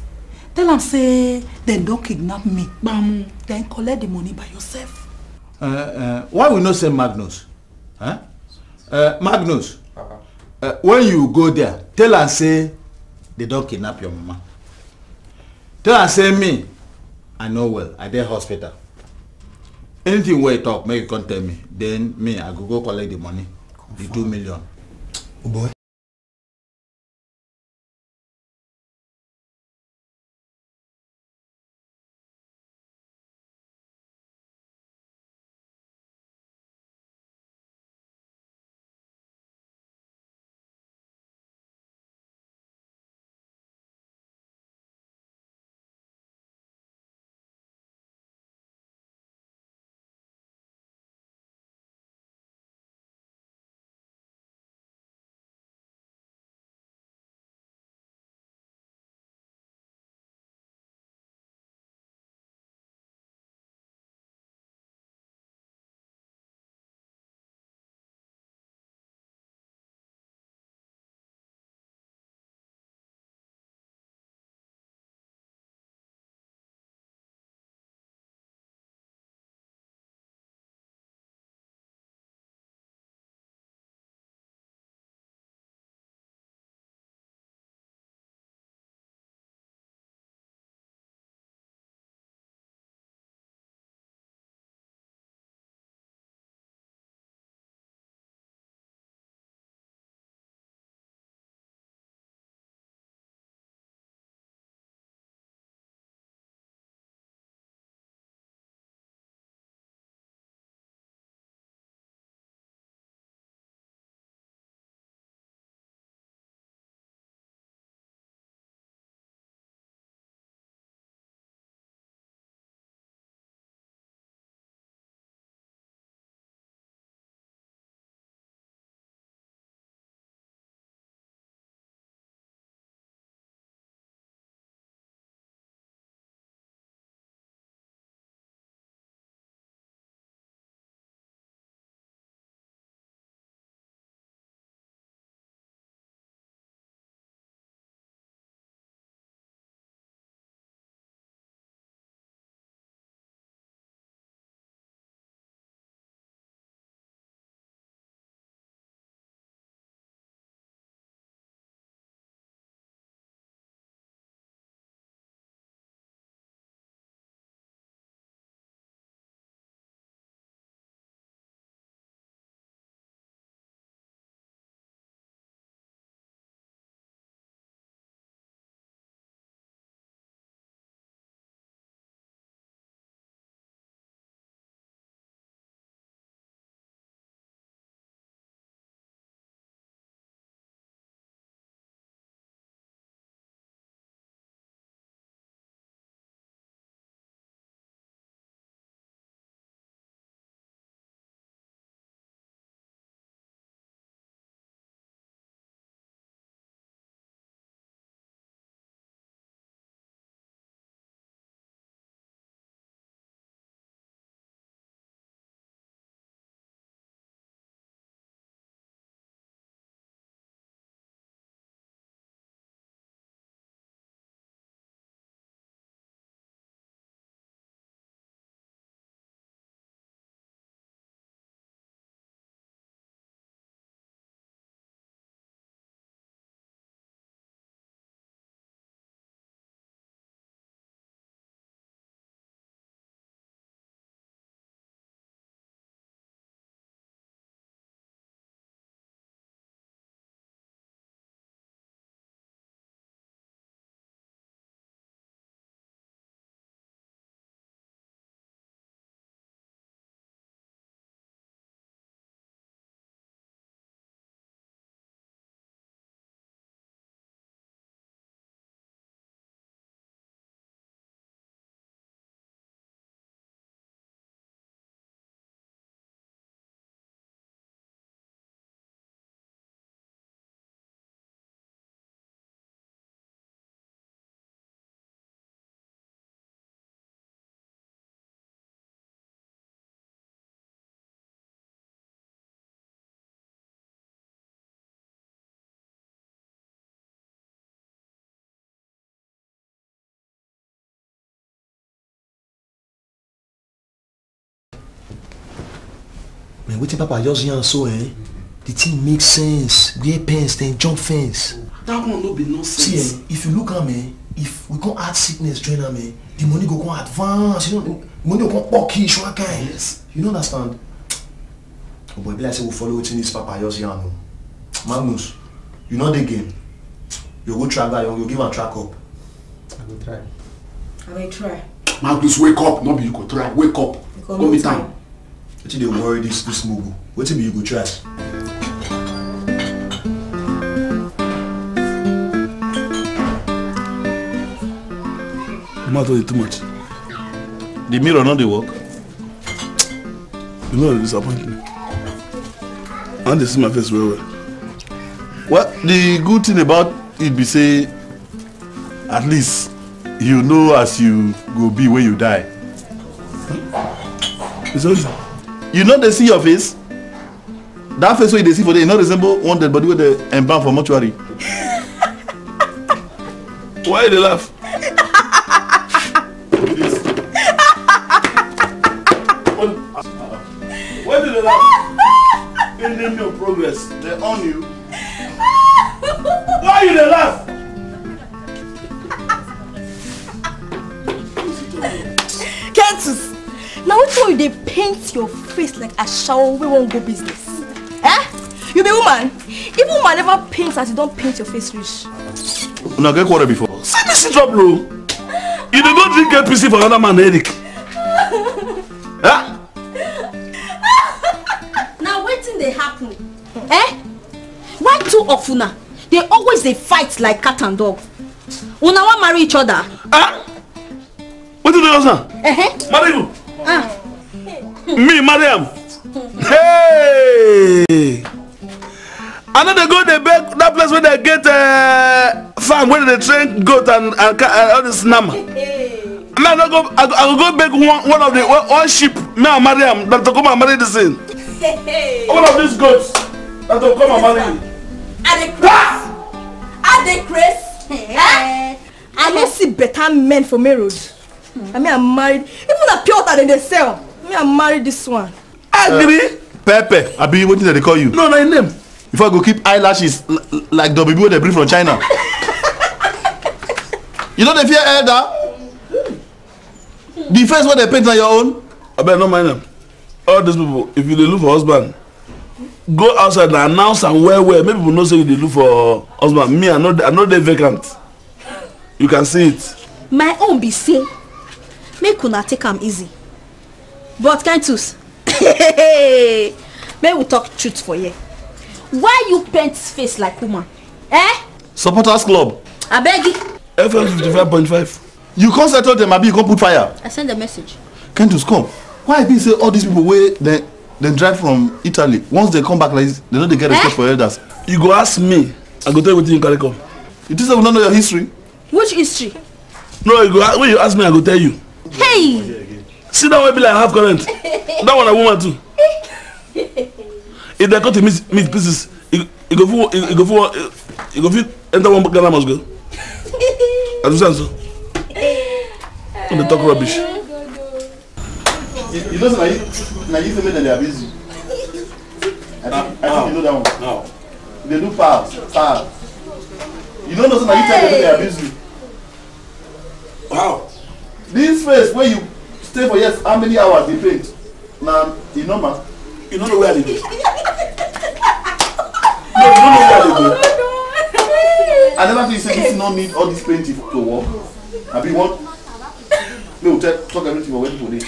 Tell him say, then don't kidnap me. Bam. Then collect the money by yourself. Why we not say Magnus? Magnus, when you go there, tell her say they don't kidnap your mama. Tell her say me, I know well, I dey hospital. Anything where you talk, make you come tell me. Then me, I go collect the money, the 2 million. Oh boy. Man, wetin Papa just yarn so, eh? The thing makes sense. Wear pants, then jump fence. That one no be nonsense. See, if you look at me, if we can't add sickness join am, the money go come advance. You know, money go come bulky, one kind. Yes. You don't understand? Oh boy, be like say we follow wetin this Papa just yarn. Magnus, you know the game. You go track that, you give am track up. I will try. I will try. Magnus, wake up. No be you go try. Wake up. Go meet am. Wetin dey worry this mugu? Wetin be you go try? The matter is too much. The mirror not dey work. The mirror disappoint me. I want to see my face well well. Well, the good thing about it be say, at least you know as you go be when you die. It's okay. You know they see your face. That face wey you dey see for there, e no resemble one dead body wey dey embalm for mortuary. Why you dey laugh? Why did they laugh? In the name of progress, They own you. why you dey laugh? Kentus, now which one you dey paint your face like a shower wey wan go business? Eh? You be woman? If woman never paint as you don't paint your face rich. Una get quarrel before. See me sit up, bro. You dey go drink APC for another man headache. Huh? Now wetin dey happen? Eh? Why two of una? They always dey fight like cat and dog. Una wan marry each other? Huh? What did you say? Marry you? Me, marry am? Hey! I know they go they beg that place where they get farm where they train goat and all this nama. I go go beg one of the one sheep. Me and marry am that to come and marry this thing. One of these goats that to come and marry me. Are they crazy? I don't see better men for me road. I mean, I'm married. Even a pure water they sell. Me, I'm married this one. Agree? Pepe, I be waiting that they call you. No, no, name. If I go keep eyelashes like the baby they bring from China. You know they fear elder? The first one they paint on your own. I better not mind them. All these people, if you dey look for husband, go outside and announce and well. Maybe people know say you dey look for husband. Me, I know they vacant. You can see it. My own be say, make una take am easy. But Kentus, may we talk truth for you. Why you paint face like woman? Eh? Supporters club. I beg you. FM 55.5. You can't settle them, abi you can't put fire. I send a message. Kentus, come. Why be say all these people wey they drive from Italy? Once they come back like this, they know they get respect for elders. You go ask me. I go tell you wetin you carry come. You think say we don't know your history? Which history? No, you go when you ask me, I go tell you. Hey! See that one be like half current. That one a woman too. If they cut to meat pieces, you go fit enter one Ghana must go. I do so. When they talk rubbish. You know, now you say that they are busy. I think you know that one. No. They do fast. You don't know, so now you tell them they are busy. Wow. This face where you stay for years, how many hours they paint? Now, you know, man. You don't know where they go. No, you don't know where they go. I never think you say this no need all this painting to work. I be one. Me will talk everything for when people dey.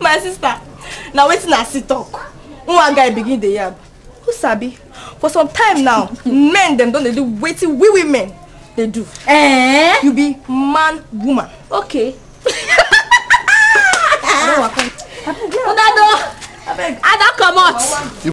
My sister, now wetin I see talk. One guy begin the yab. Who sabi? For some time now, men them don't they do wetin we women they do. Eh? You be man, woman. Okay. I don't come out.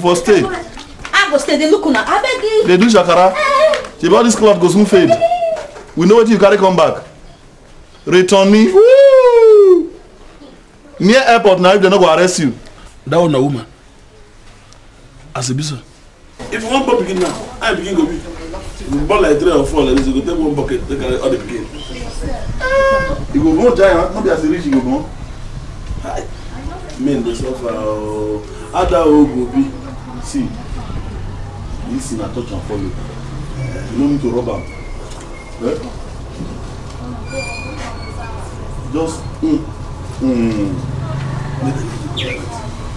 For stay. I go stay, they look on. I beg you. They do shakara. See about this cloth go soon fade. We know what you carry come back. Return me. Woo! Near airport now if they not go arrest you. That one a woman. As a business. If you want to begin now, I begin go be. You ball like 3 or 4 like this, you go take one bucket, take all the begin. You go go giant, not be as a rich you go go. Men they suffer. Other go be. See, this is not touch and follow. You don't need to rub am. Eh? Just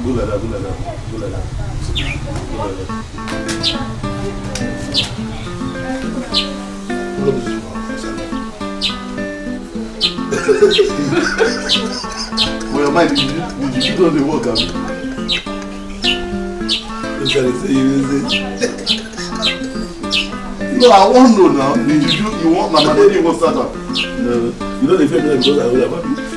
Go like that, go like that, go like that. Go like that. Well, your mind, did you know the work, have you? No, I won't know now. Did you want my mother didn't want start up? No, you know the family because I will have a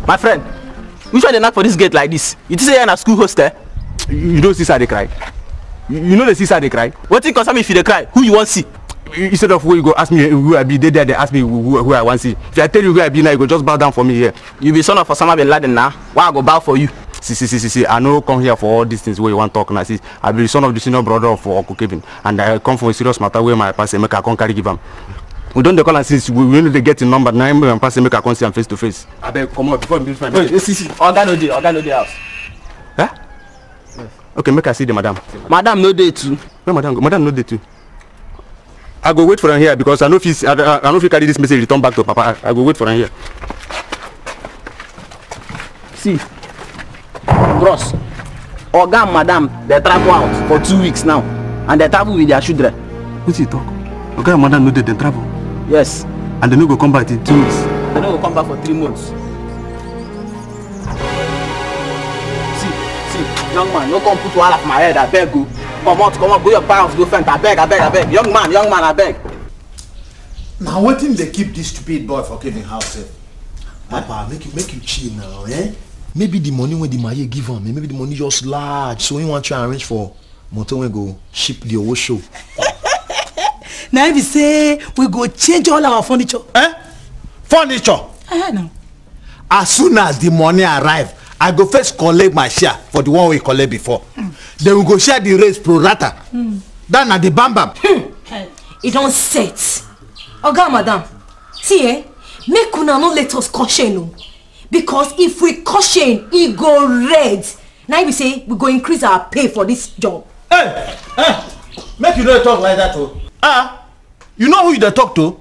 My friend, which one they knock for this gate like this? You think say you're in a school hostel? You don't see side they cry. You know the see side they cry. What thing concern me if you dey cry? Who you want see? Instead of where you go ask me who I be, they ask me who I want see. If I tell you who I be now, you go just bow down for me here. You be son of Osama bin Laden now. Why I go bow for you? See. I know come here for all these things where you want to talk now. See, I be the son of the senior brother of Uncle Kevin, and I come for a serious matter where my pastor make I come carry give him. We don't call and since we need to get the number. Now I'm passing make I come see him face to face. I beg come on before me my. Wait, see. Oga no dey house. Huh? Yes. Okay, make I see the madam. Madam no dey too. Where madam go? Madam no dey too. I go wait for her here because I know if carry this message return back to Papa. I go wait for her here. See, Bros, Oga and Madam they travel out for 2 weeks now, and they travel with their children. What's he talk? Oga and Madam no dey travel. Yes. And they no go come back in 2 weeks. They no go come back for 3 months. See, young man, no come put wahala for my head. I beg you. Come on, go your house, go fence. I beg. Young man, I beg. Now wetin dey keep this stupid boy for Kevin house sef? Papa, make you chill now, eh? Maybe the money when the Maye give him, maybe the money just large, so he want to arrange for motor when go ship the whole show. Now if you say we go change all our furniture. Furniture? No. As soon as the money arrive, I go first collect my share for the one we collect before. Then we go share the race pro rata. That na the bam bam. It don't set. Oga Madam, see make una no let us caution because if we caution, it go red. Now we say we go increase our pay for this job. Make you no talk like that oh. You know who you dey talk to?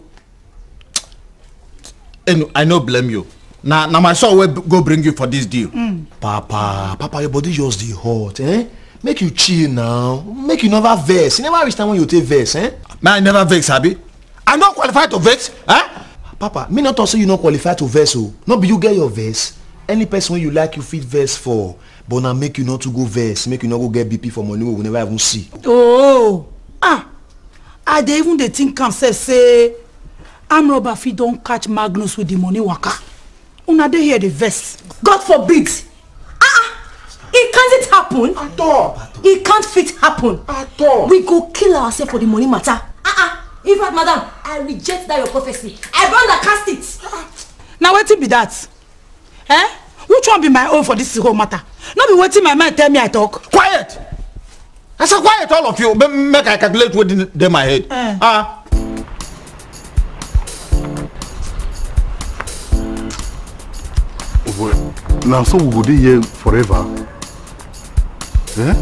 And I no blame you. Now my son will go bring you for this deal. Papa, your body just dey hot, eh? Make you chill now. Make you never vex. You never reach time when you take vex, eh? Man, I never vex, Abi. I not qualified to vex, eh? Papa, me not also you not qualified to vex, oh. Not be you get your vex. Any person when you like you fit vex for, but now make you not to go vex. Make you not go get BP for money we will never even see. Oh, I dey even dey think am say arm robber fit don catch Magnus with the money waka. Una dey hear the vex. God forbid. It can't happen. At all. It can't fit happen. At all. We go kill ourselves for the money matter. In fact, madam, I reject that your prophecy. I rather cast it. Now wetin be that? Which one be my own for this whole matter? No be wetin my mind tell me I talk. Quiet. I say quiet all of you. Make I calculate what in my head. Now so we go dey here forever. Eh?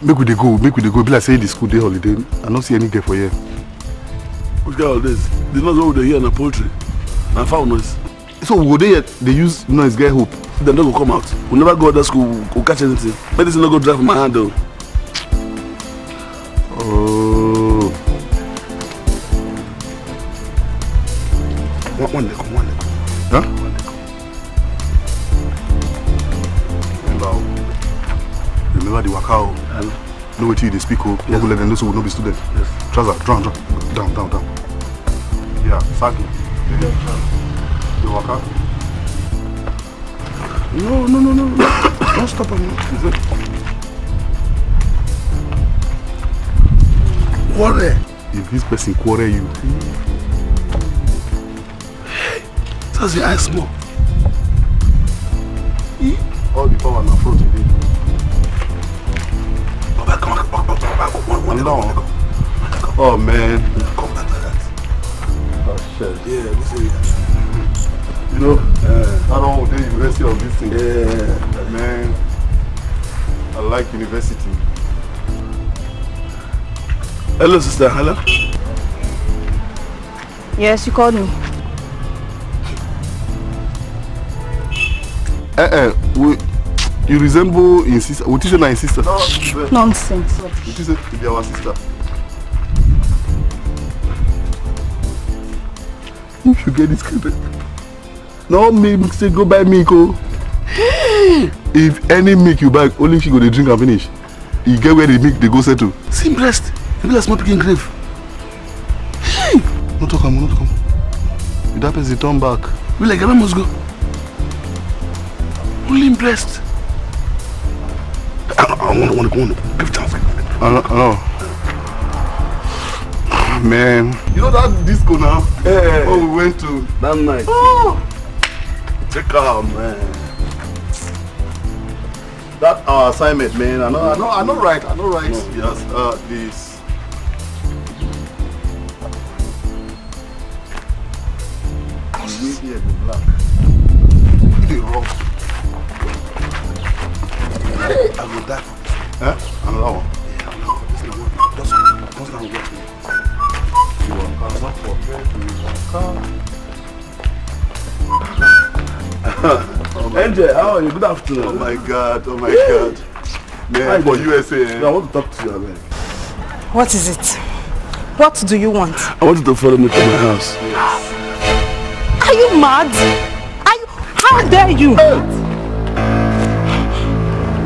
Make we dey go. Be like say the school day holiday. I don't see any girl for here. Which guy all this? The noise over there and poultry. And foul noise. So we go there, they use noise, get hope. Then don't go come out. We never go to school, we'll catch anything. Medicine not go drive my hand though. Oh. One leg. Huh? Remember the wakao. No wait till they speak. Oh, no go let them know so we no be student. Yes. Trouser, down. Yeah, Saki. The waka. No. Don't stop him. Is it? Quarrel. If this person quarrel you. That's the ice more. All the power na front today. Oh man. Come back like that. Oh shit. Yeah, this area. You know, I don't want the university of this thing. Yeah. Man, I like university. Hello, sister. Hello. Yes, you called me. You resemble in sister. What is your sister? Nonsense. What is it? To be our sister. If you get this kid, no milk, say go buy milk. Oh. If any milk you buy, only she go to drink and finish. You get where the milk they go settle. See breast. You be like small picking grave. No talk, no talk. With that person turn back. We like Ghana must go. Only breast. I want to give chance. I know. Man, you know that disco now? Hey. Oh, we went to that night. Oh. Check out, man. That our assignment, man. I know right. No. Yes, this. Here, the black. The rock. I will die for this. Huh? Another one. Yeah, no. This is not one. Just not working. You are not forget NJ, how are you? Good afternoon. Oh my God. Man, for USA. I want to talk to you, man. What is it? What do you want? I want you to follow me to my house. Are you mad? How dare you?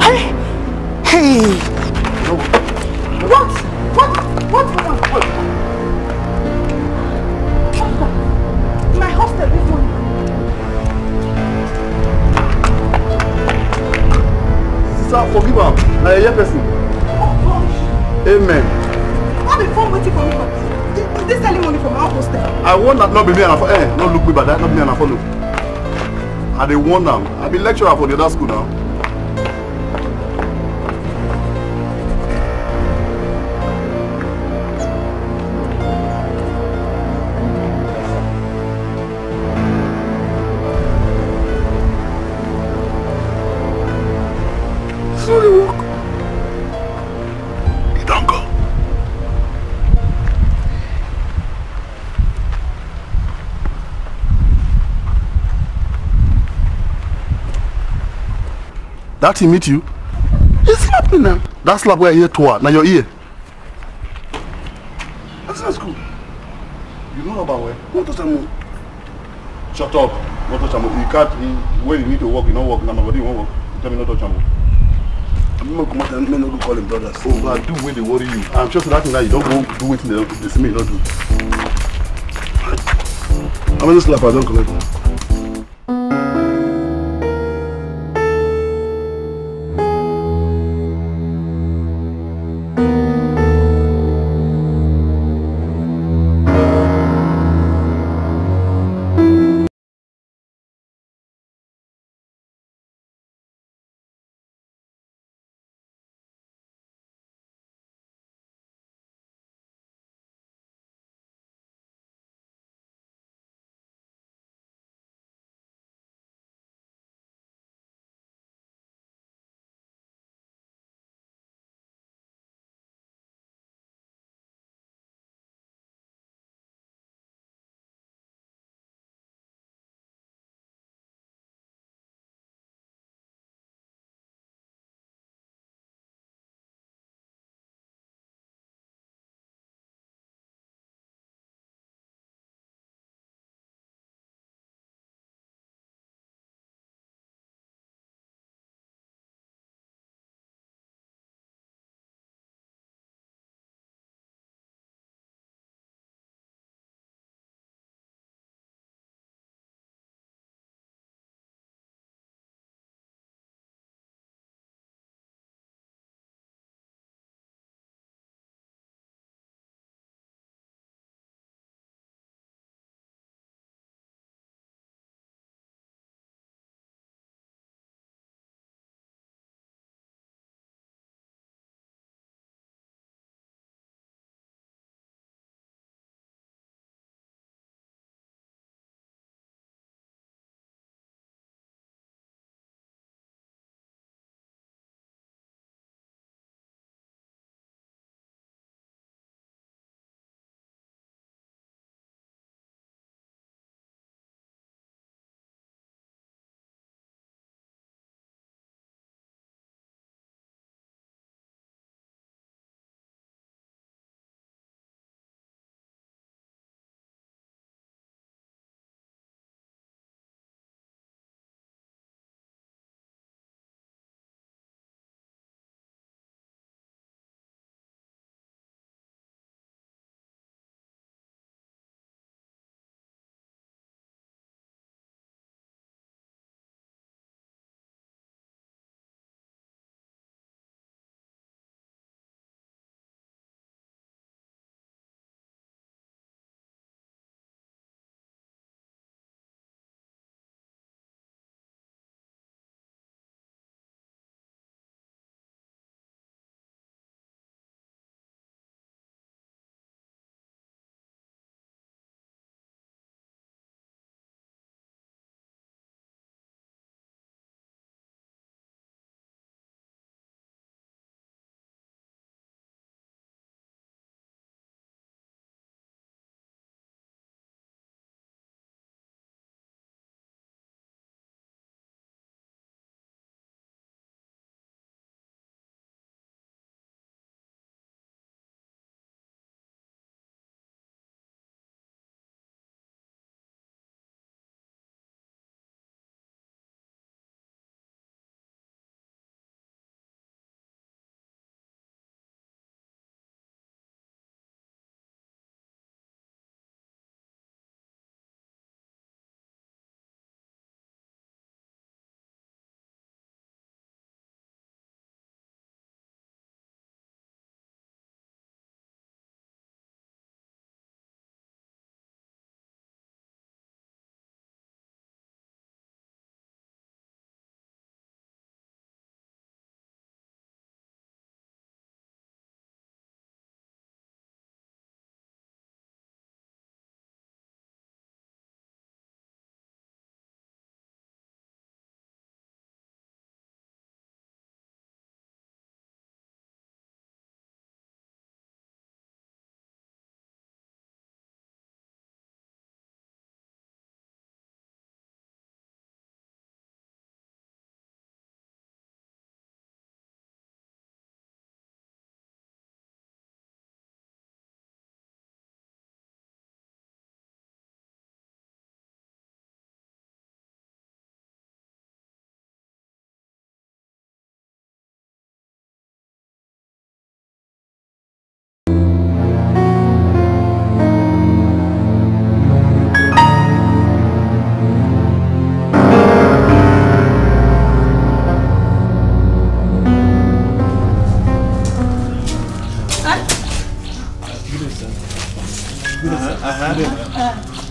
Hey! What? My hostel this morning. Sister, forgive her. I am a person. Amen. What the phone waiting for me for? Is this selling money from our hostel? I want that not be me and I follow. Don't look me bad, not me and I follow. I dey warn them. I be lecturer for the other school now. Sorry, walk. You don't go. That he meet you? He slapped me now. That slap where I hear to her. Now your ear. That's not school. You know about where? What does that mean? Shut up. Not touch am. You can't. When you need to work, you don't work. Now my body won't work. You tell me not touch am. I'm not come out and men don't go call him brothers. Oh, but do when they worry you. I'm sure that thing that you don't go do it. They see me, you don't do. How many slap I don't collect?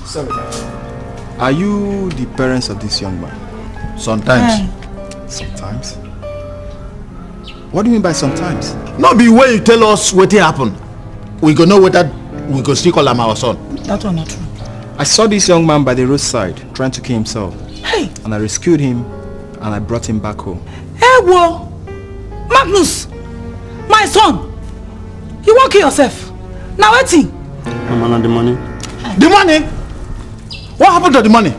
Sorry. Are you the parents of this young man? Sometimes. Sometimes? What do you mean by sometimes? No be when you tell us what happened. We go know whether we go still call him our son. That one not true. I saw this young man by the roadside trying to kill himself. Hey! And I rescued him and I brought him back home. Hey, whoa! Magnus! My son! You won't kill yourself. Now waiting. Mama, the money. The money? What happened to the money?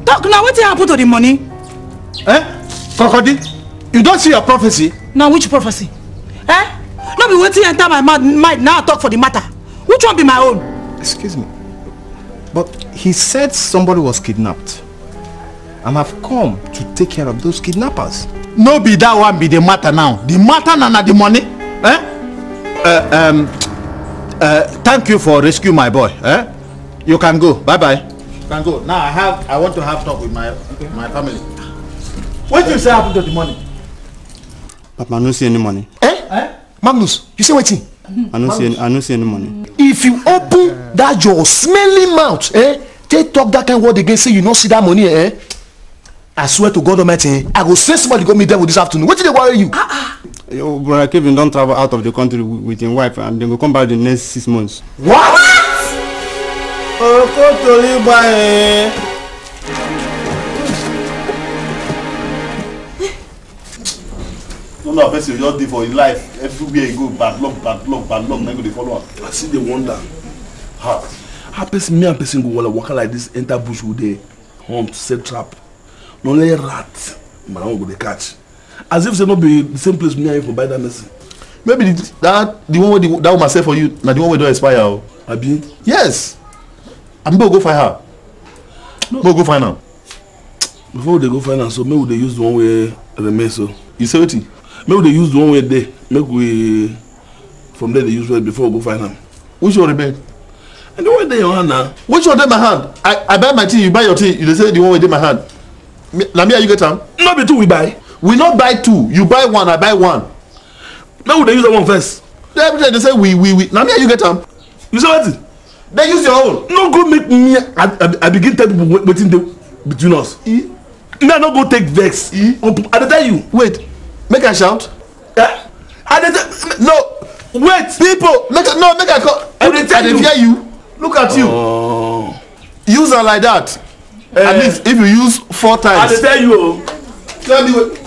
Talk now, what happened to the money? Eh? Crocodile? You don't see your prophecy? Now which prophecy? Eh? No be waiting enter my mind now talk for the matter. Which one be my own? Excuse me. But he said somebody was kidnapped. And I've come to take care of those kidnappers. No be that one be the matter now. The matter now the money. Eh? Thank you for rescue my boy. Eh? You can go. Bye bye. You can go. Now I want to have talk with my family. What do you say happened to the money? Papa, I don't see any money. Magnus, you say waiting? I don't see any money. If you open that your smelly mouth, they talk that kind of word again, say you don't see that money, I swear to God Almighty, I will send somebody to go meet them this afternoon. What did they worry you? Your brother Kevin don't travel out of the country with his wife and they will come back the next 6 months. What? No, person just dey for his life. Everywhere you go, bad luck, then go dey follow am. I see the wonder. How person, me and person go walk like this, enter bush with the hunt, set trap. No only rat, my own go dey catch. As if say no be the same place me and you for buy that medicine. Maybe the one wey that woman sell for you, na the one wey don expire o. Abi? Yes. And make we go find her. Make we go find am. Before they go find am, so maybe they use the one wey remain so. You say wetin? Maybe they use the one wey dey. Make we from there they use well before we go find am. Which one remain? And the one dey your hand now. Which one dey my hand? I buy my thing, you buy your thing. You dey say the one wey dey my hand. Na me and you get am? No be two we buy. We not buy two. You buy one, I buy one. Maybe they use that one first. Every time they say we. Now me and you get am. You say what? They use your own. No go make me. I begin tell people wetin dey between us. Me I no go take vex. I dey tell you. Wait. Make I shout. I dey tell. No. Wait. People. Make I call. I dey tell you. I dey hear you. Look at you. Use am like that. At least if you use 4 times. I dey tell you. Tell me what.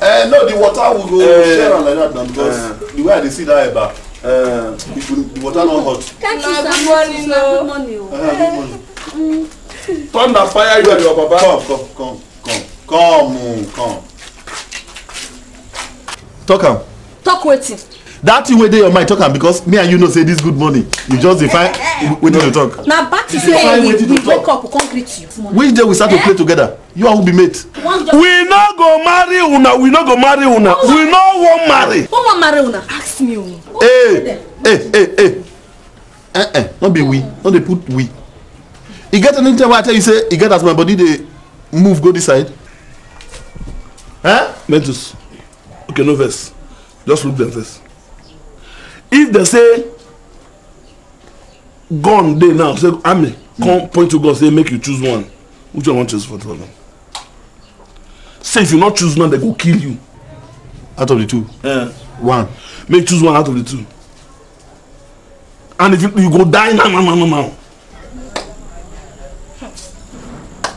No, the water will go share am like that now because the way I dey see that eba. The water not hot. Can't you some money no? Good money. Thunder fire you and your papa. Come. Talk am. Talk wetin? That thing wey dey your mind talk am because me and you know say this good money. You just dey find wetin to talk. Na back to say we wake up we come greet you. Which day we start to play together? You and who be mate? We no go marry una. We no wan marry. Who wan marry una? Ask me o. Hey. No be we. No dey put we. E get anything wey I tell you say e get as my body dey move go this side? Mentus. Okay, no verse. Just look them first. If they say gun dey now, say army, come point to gun, say make you choose one. Which one want choose for them? Say if you not choose one, they go kill you. Out of the two? One. Make choose one out of the two. And if you go die now.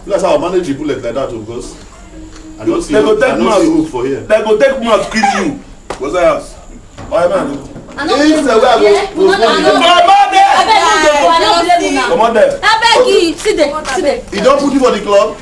That's how I manage the bullet like that because I don't see hook for here. They go take mouth kill you. What's that house? Why man? Come on there. I beg you, sit there. You don't put you for the club?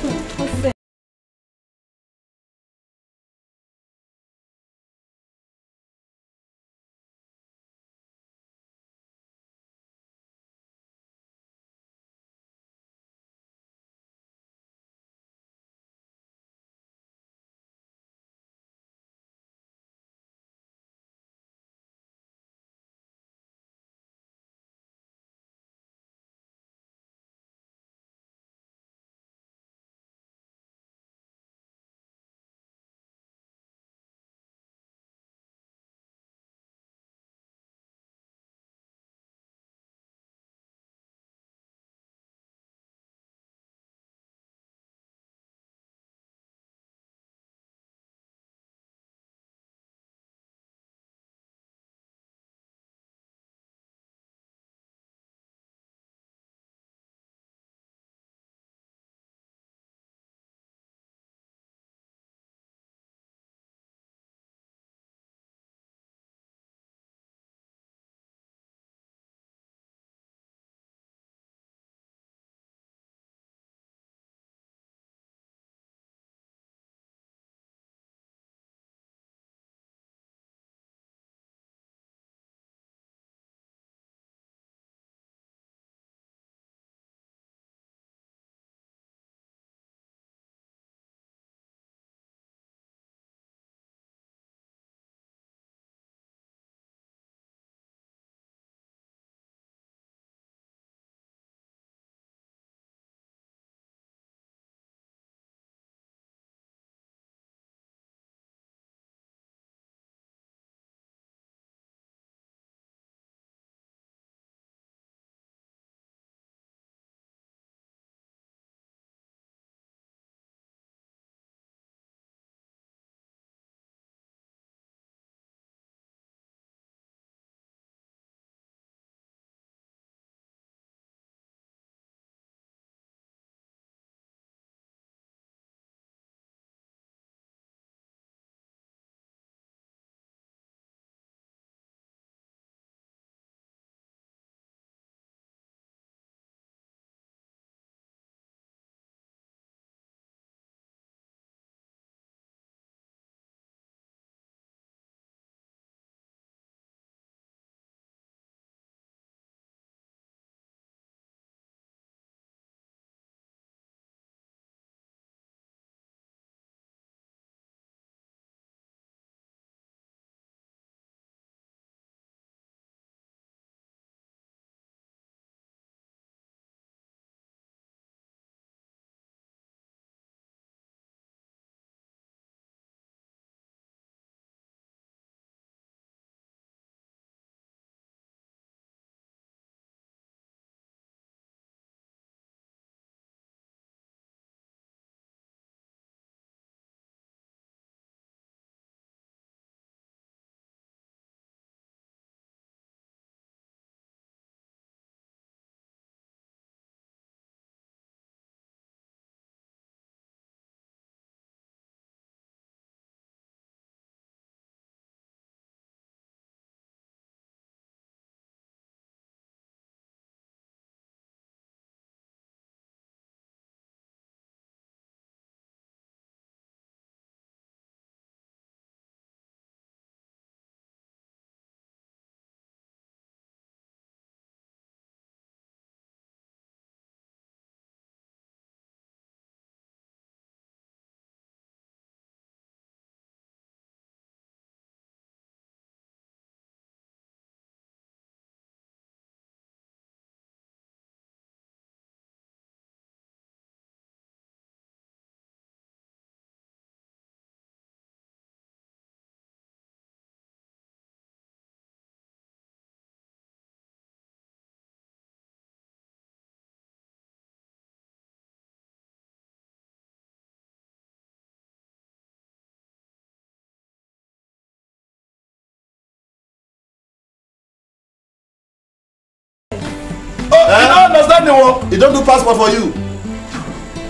work. He don't do passport for you.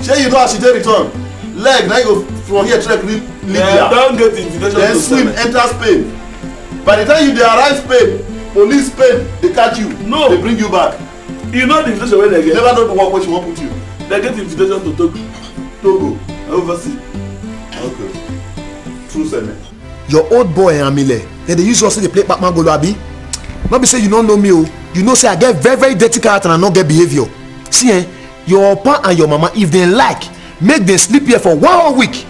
Shey you know as she dey return. Leg now you go from here trek Libya. Don't get invitation. Then swim enter Spain. By the time you dey arrive Spain, police Spain dey catch you. No. They bring you back. You know the invitation wey they get. Never know the work wey she wan put you. They get invitation to Togo. Togo. Overseas. Okay. True send. Your old boy Amile, they use us to play Batman Golo abi. No be say you don't know me o. You know say I get very very dirty character and I no get behavior. See your papa and your mama, if they like, make them sleep here for 1 week.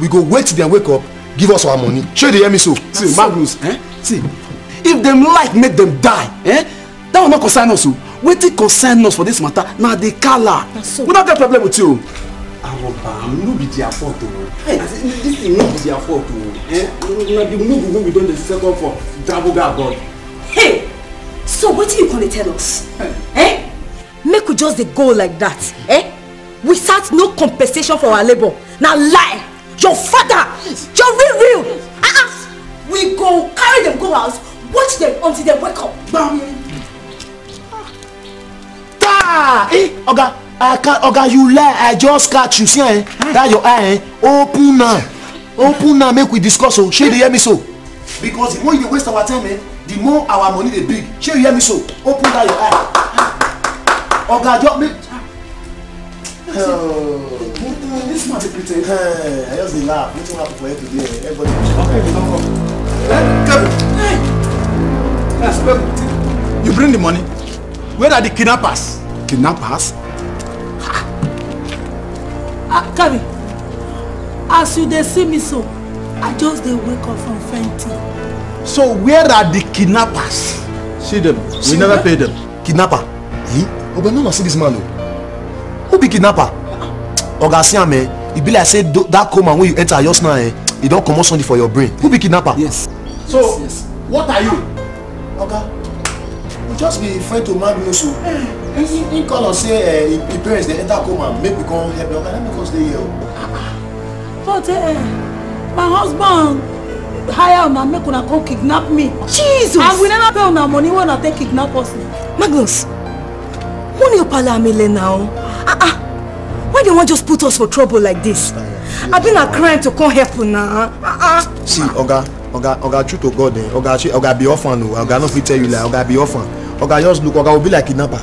We go wait till they wake up, give us our money. Sure they hear me so. See, Magnus, see, if them like make them die, that will not concern us. Wetin concern us for this matter? Now the color. We don't get problem with you. No be their fault o. This thing no be their fault o. Na the move wey we don dey second for Draboga God. Hey, so what you gonna tell us? Make we just dey go like that, without no compensation for our labor. Now lie, your father, your real. We go carry them go house, watch them until they wake up. Bam. Oga, you lie. I just catch you. See, that your eye. Open now. Make we discuss. So, shey dey hear me so. Because the more you waste our time, the more our money dey big. Shey you hear me so. Open that your eye. Oga, just make. This man dey pretend. I just dey laugh. Wetin happen for here today? Everybody. Okay, you bring the money. Where are the kidnappers? Kidnappers? Kevin, as you dey see me so, I just dey wake up from fainting. So where are the kidnappers? See them. We never pay them. Kidnapper? Oga, no see this man o. Who be kidnapper? Oga, see am e be like say that coma when you enter just now e don comot something for your brain. Who be kidnapper? Yes. So what are you? Oga, we just be friend to Magnus o. He call us say him parents dey enter coma make we come help them. Oga, let me come stay here o. But my husband hire una make una come kidnap me. Jesus! And we never pay una money when una take kidnap us. Magnus, who new pala Amile now? Why they want just put us for trouble like this? I've been a crime to come help una. See, Oga, true to God, Oga be orphan o. Oga no fit tell you like Oga be orphan. Oga just look, Oga will be like kidnapper.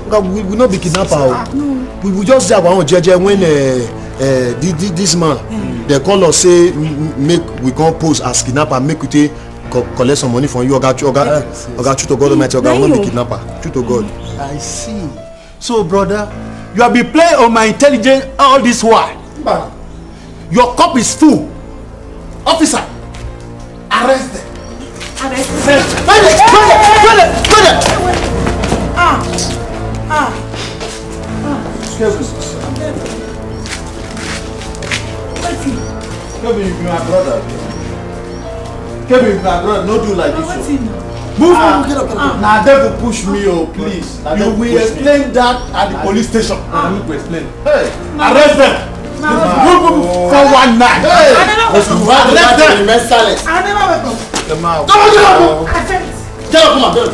Oga, we no be kidnapper o. We just say our own jeje when this man they call us say make we come pose as kidnapper, make we take collect some money from you. Oga true to God Almighty, Oga will not be kidnapper. True to God. I see. So brother, you have been playing on my intelligence all this while. Your cup is full. Officer, arrest them. Arrest them. Kevin, you be my brother. Kevin, you be my brother. No do like this. Move on. Get up. Now, devil push me, oh, please. You will explain that at the police station. I need to explain. Hey, arrest them. Move for one night. Hey, arrest them. I never wake up. Them out. Get up, come on, get up.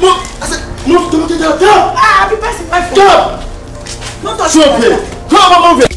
Move. I said, move. Get up. I'll be passing my phone. Get up. Don't touch me. me. Come on, move it.